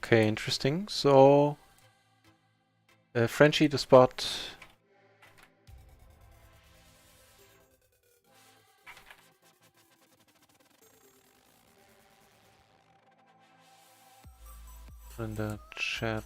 Okay, interesting. So, Frenchie the spot. in the chat.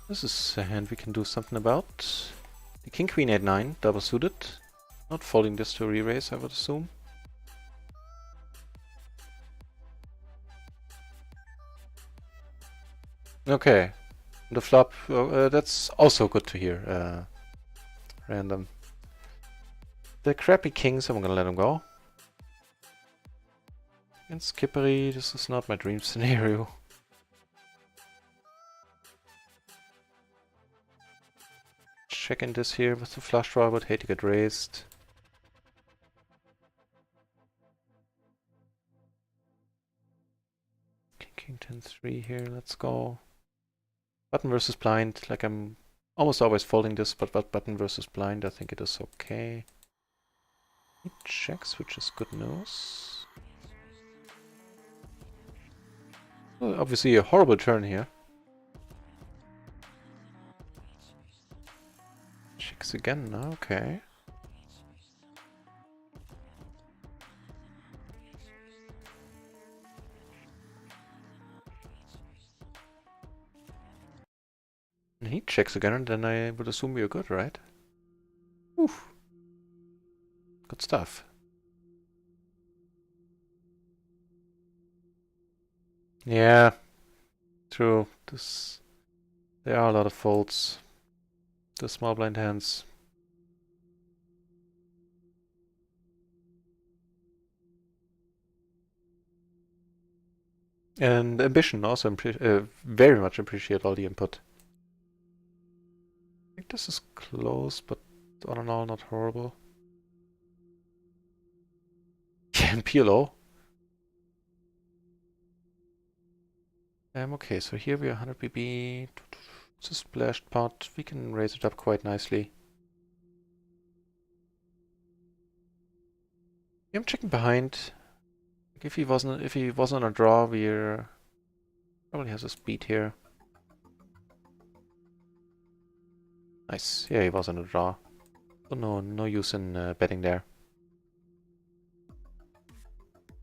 This is a hand we can do something about. The King Queen 8-9, double suited. Not folding this to re-raise, I would assume. Okay, the flop, that's also good to hear. Random. The crappy kings, I'm gonna let them go. And Skippery, this is not my dream scenario. Checking this here with the flush draw, but hate to get raised. King 10-3 here, let's go. Button versus blind, like I'm almost always folding this, but button versus blind, I think it is okay. He checks, which is good news. Well, obviously a horrible turn here. Checks again, okay. And he checks again, and then I would assume we're good, right? Oof. Good stuff. Yeah, true. There are a lot of folds. The small blind hands. And ambition also very much appreciate all the input. I think this is close, but all in all not horrible. Yeah, and PLO. Okay, so here we are 100 BB. It's a splashed pot. We can raise it up quite nicely. I'm checking behind. Like if he wasn't on a draw, we're probably has a speed here. Nice. Yeah, he was on a draw. So no use in betting there.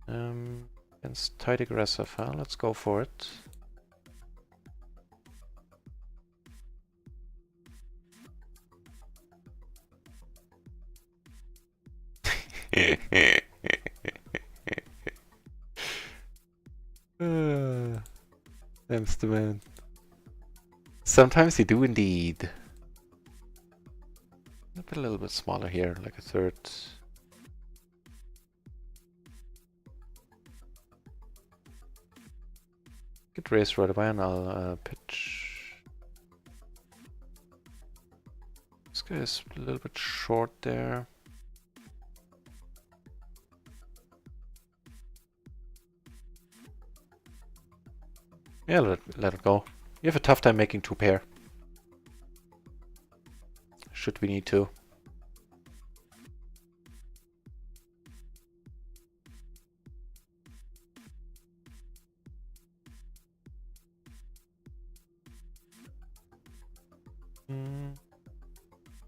Against tight aggressive, huh? Let's go for it. That's the man. Sometimes you do indeed. A little bit smaller here, like a third. Get raised right away and I'll pitch. This guy is a little bit short there. Yeah, let it go. You have a tough time making two pair. Should we need to.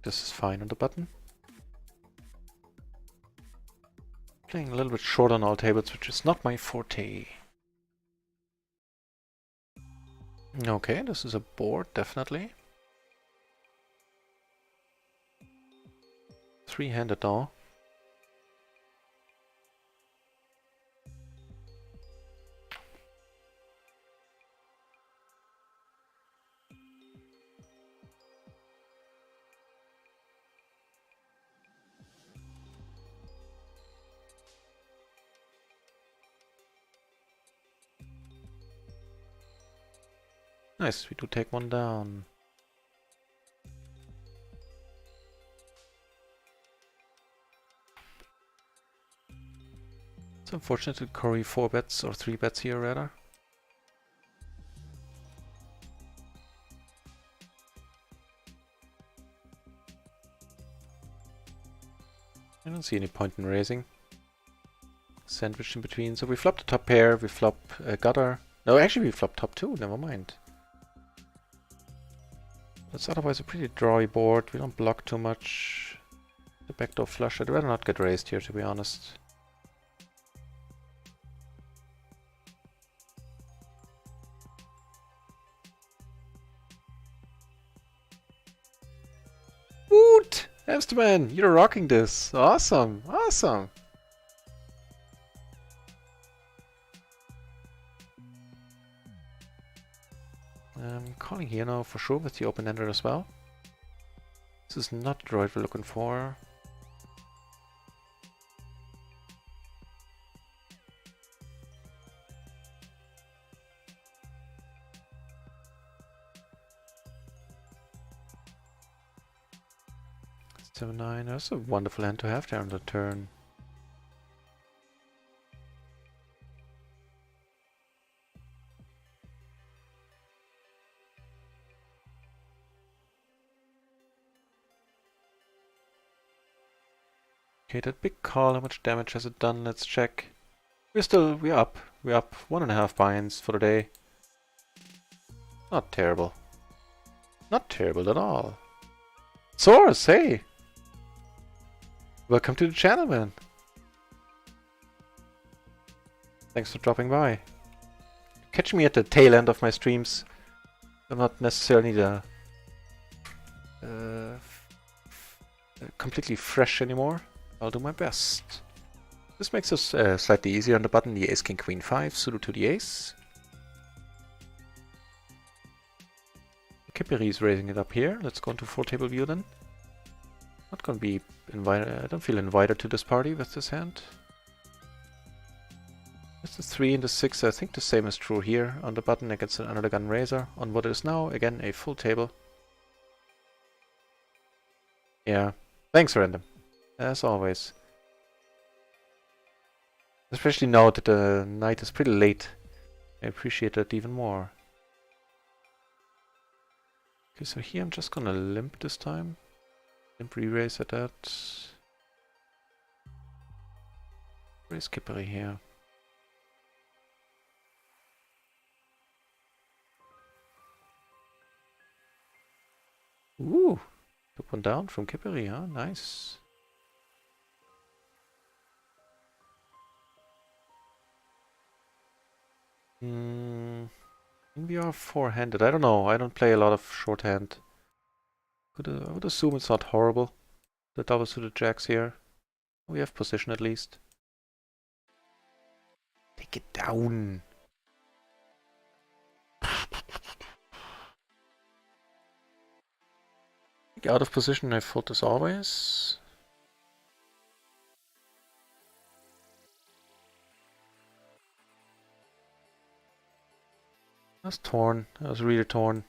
This is fine on the button. Playing a little bit short on all tables, which is not my forte. Okay, this is a board, definitely. Three-handed though. Nice, we do take one down. It's unfortunate to carry 4 bets or 3 bets here rather. I don't see any point in raising. Sandwiched in between. So we flop the top pair, we flop gutter. No, actually we flop top 2, never mind. That's otherwise a pretty drawy board. We don't block too much. The backdoor flush, I'd rather not get raised here, to be honest. Woot! Hamsterman, you're rocking this. Awesome, awesome. I'm calling here now for sure with the open-ender as well. This is not the droid we're looking for. Seven, 9. That's a wonderful hand to have there on the turn. Okay, that big call, how much damage has it done? Let's check. We're up. We're up 1.5 binds for the day. Not terrible. Not terrible at all. Source, hey! Welcome to the channel, man. Thanks for dropping by. Catch me at the tail end of my streams. I'm not necessarily the completely fresh anymore. I'll do my best. This makes us slightly easier on the button. The ace, king, queen, 5, suited to the ace. Kiperi is raising it up here. Let's go into full table view then. Not gonna be invited. I don't feel invited to this party with this hand. With the 3 and the 6, I think the same is true here on the button against another gun raiser. On what is now, again, a full table. Yeah. Thanks, Random. As always. Especially now that the night is pretty late. I appreciate that even more. Okay, so here I'm just gonna limp this time. Limp re-raise at that. Raise Kiperi here. Ooh! Took one down from Kiperi, huh? Nice. We are four-handed. I don't know. I don't play a lot of shorthand. I would assume it's not horrible. The double suited jacks here. We have position at least. Take it down. Out of position, I fold as always. That's torn. That was really torn.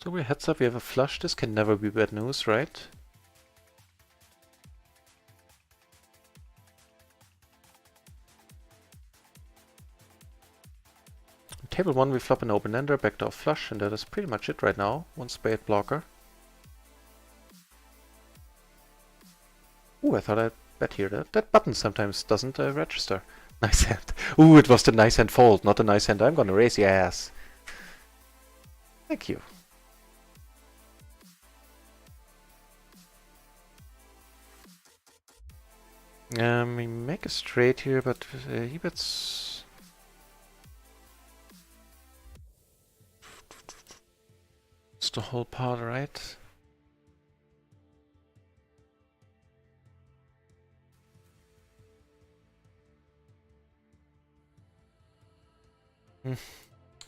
So we heads up, we have a flush. This can never be bad news, right? On table 1 we flop an open-ender, backdoor flush, and that is pretty much it right now. One spade blocker. Ooh, I thought I'd bet here. That button sometimes doesn't register. Nice hand. Ooh, it was the nice hand fold, not the nice hand I'm gonna raise. Yes. Thank you. We make a straight here, but he bets. It's the whole part, right?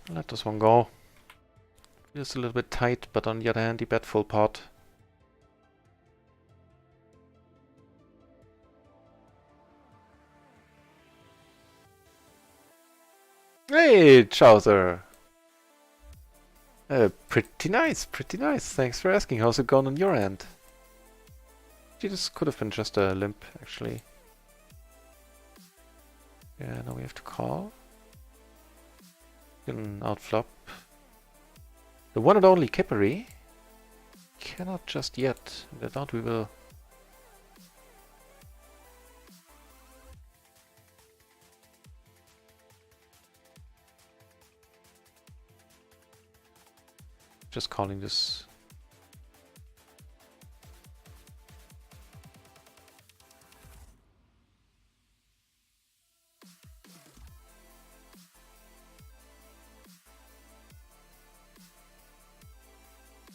Let this one go. Feels a little bit tight, but on the other hand, he bet full pot. Hey, Chowser! Pretty nice, pretty nice. Thanks for asking. How's it going on your end? This could have been just a limp, actually. Yeah, now we have to call. Can outflop. The one and only Kiperi. Cannot just yet. If not, we will Just calling this.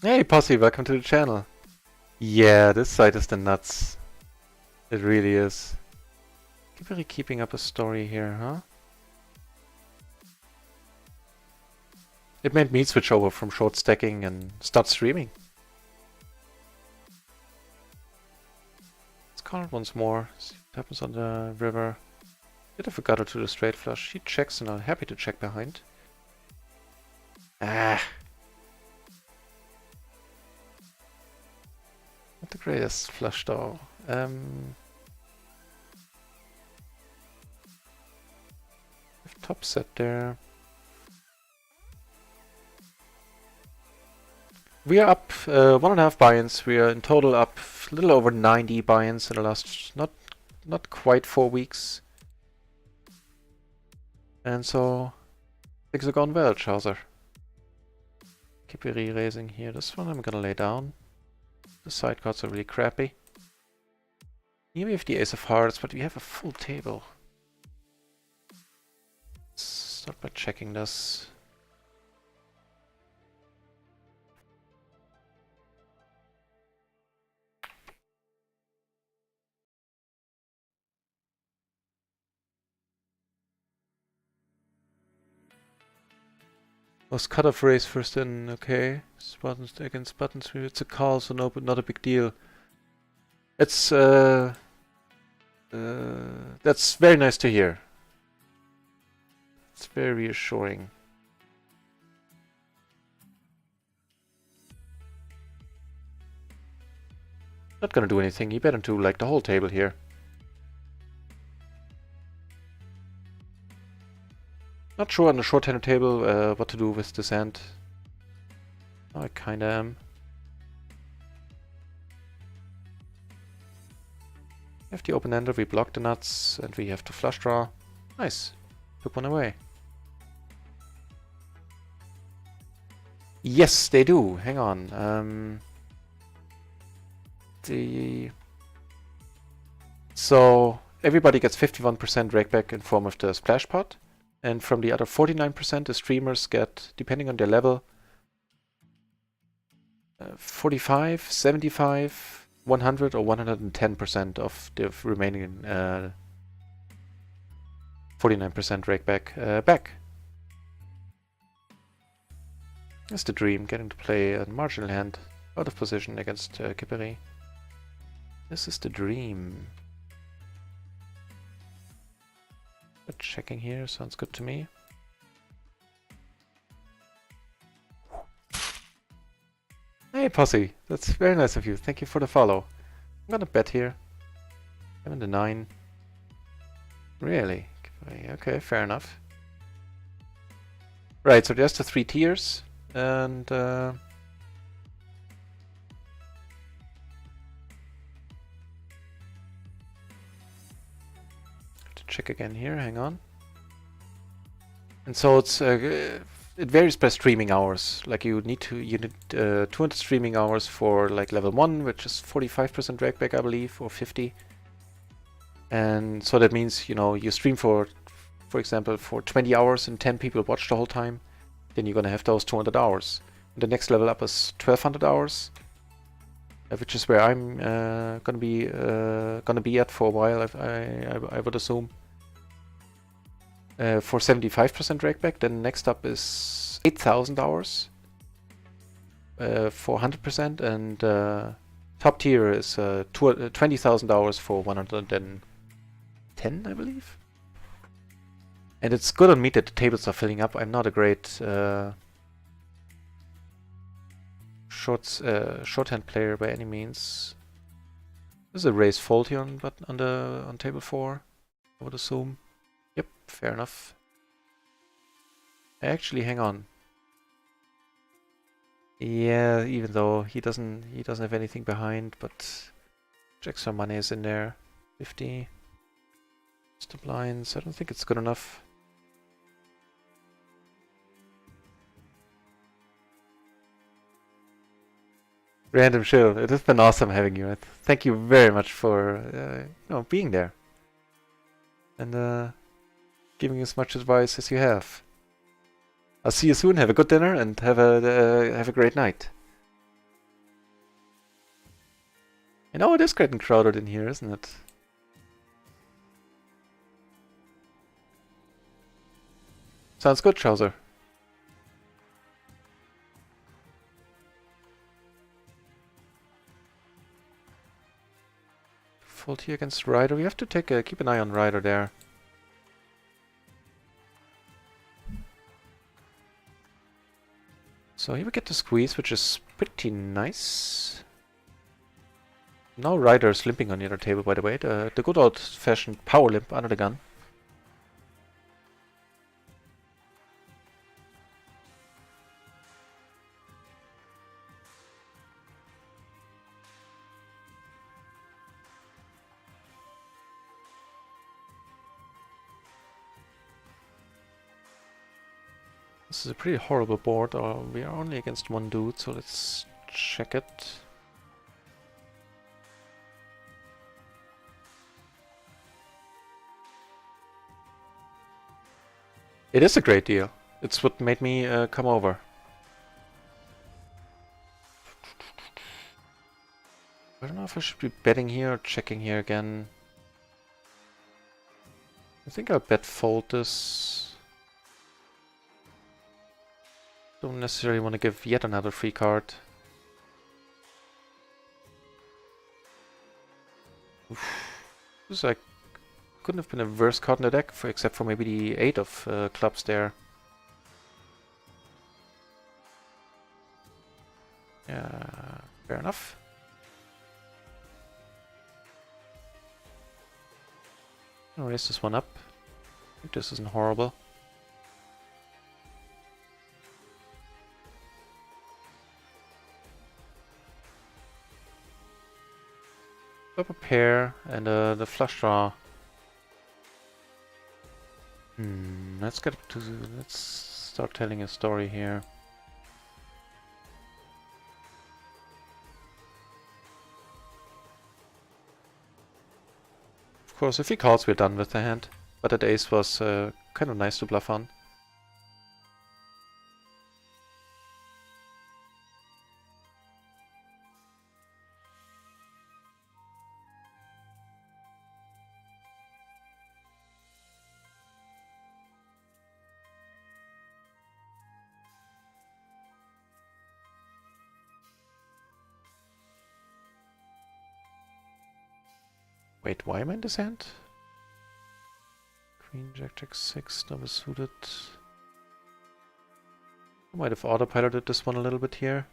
Hey Posse, welcome to the channel. Yeah, this side is the nuts. It really is. Really keeping up a story here, huh? It made me switch over from short stacking and start streaming. Let's call it once more. See what happens on the river. Bit of a gutter to the straight flush. She checks and I'm happy to check behind. Ah. Not the greatest flush though. Top set there. We are up 1.5 buy-ins. We are in total up a little over 90 buy-ins in the last not quite 4 weeks. And so things are going well, Chaucer. Keep re-raising here. This one I'm gonna lay down. The side cards are really crappy. Here we have the Ace of Hearts, but we have a full table. Let's start by checking this. Was cutoff race first in, okay. Buttons against buttons, it's a call, so no, but not a big deal. It's that's very nice to hear. It's very reassuring. Not gonna do anything, you better do like the whole table here. Not sure on the short-handed table what to do with this hand. Oh, I kinda am. We have the open-ender, we block the nuts, and we have to flush draw. Nice. Took one away. Yes, they do. Hang on. So everybody gets 51% rakeback in form of the splash pot. And from the other 49%, the streamers get, depending on their level, 45, 75, 100 or 110% of the remaining 49% rakeback back. That's the dream, getting to play a marginal hand out of position against Kiperi. This is the dream. But checking here sounds good to me. Hey Posse, that's very nice of you. Thank you for the follow. I'm gonna bet here. 7 to 9. Really? Okay, fair enough. Right, so there's the 3 tiers, and to check again here. Hang on. And so it's it varies by streaming hours. Like you need 200 streaming hours for like level 1, which is 45% rakeback, I believe, or 50. And so that means, you know, you stream for example, for 20 hours and 10 people watch the whole time, then you're gonna have those 200 hours. And the next level up is 1200 hours, which is where I'm gonna be at for a while. I would assume. For 75% rakeback, then next up is 8,000 hours for 100%, and top tier is 20,000 hours for 110, I believe. And it's good on me that the tables are filling up. I'm not a great shorthand player by any means. There's a raise fold here on table 4, I would assume. Yep, fair enough. Actually, hang on. Yeah, even though he doesn't have anything behind, but check some money is in there. 50. Just the blinds. I don't think it's good enough. Random chill. It has been awesome having you. Thank you very much for being there and giving as much advice as you have. I'll see you soon. Have a good dinner and have a great night. I know it is getting crowded in here, isn't it? Sounds good, Trouser. Fault here against Ryder. We have to keep an eye on Ryder there. So here we get the squeeze, which is pretty nice. Now Ryder's limping on the other table, by the way. The good old-fashioned power limp under the gun. This is a pretty horrible board. We are only against one dude, so let's check it. It is a great deal. It's what made me come over. I don't know if I should be betting here or checking here again. I think I'll bet fold this. Don't necessarily want to give yet another free card. Oof. This like couldn't have been a worse card in the deck, except for maybe the 8 of clubs there. Yeah, fair enough. I'll raise this one up. I think this isn't horrible. Up a pair and the flush draw. Let's start telling a story here. Of course, if he calls, we're done with the hand. But that ace was kind of nice to bluff on. Wait, why am I in this hand? Queen, Jack, Jack 6, double suited. I might have autopiloted this one a little bit here.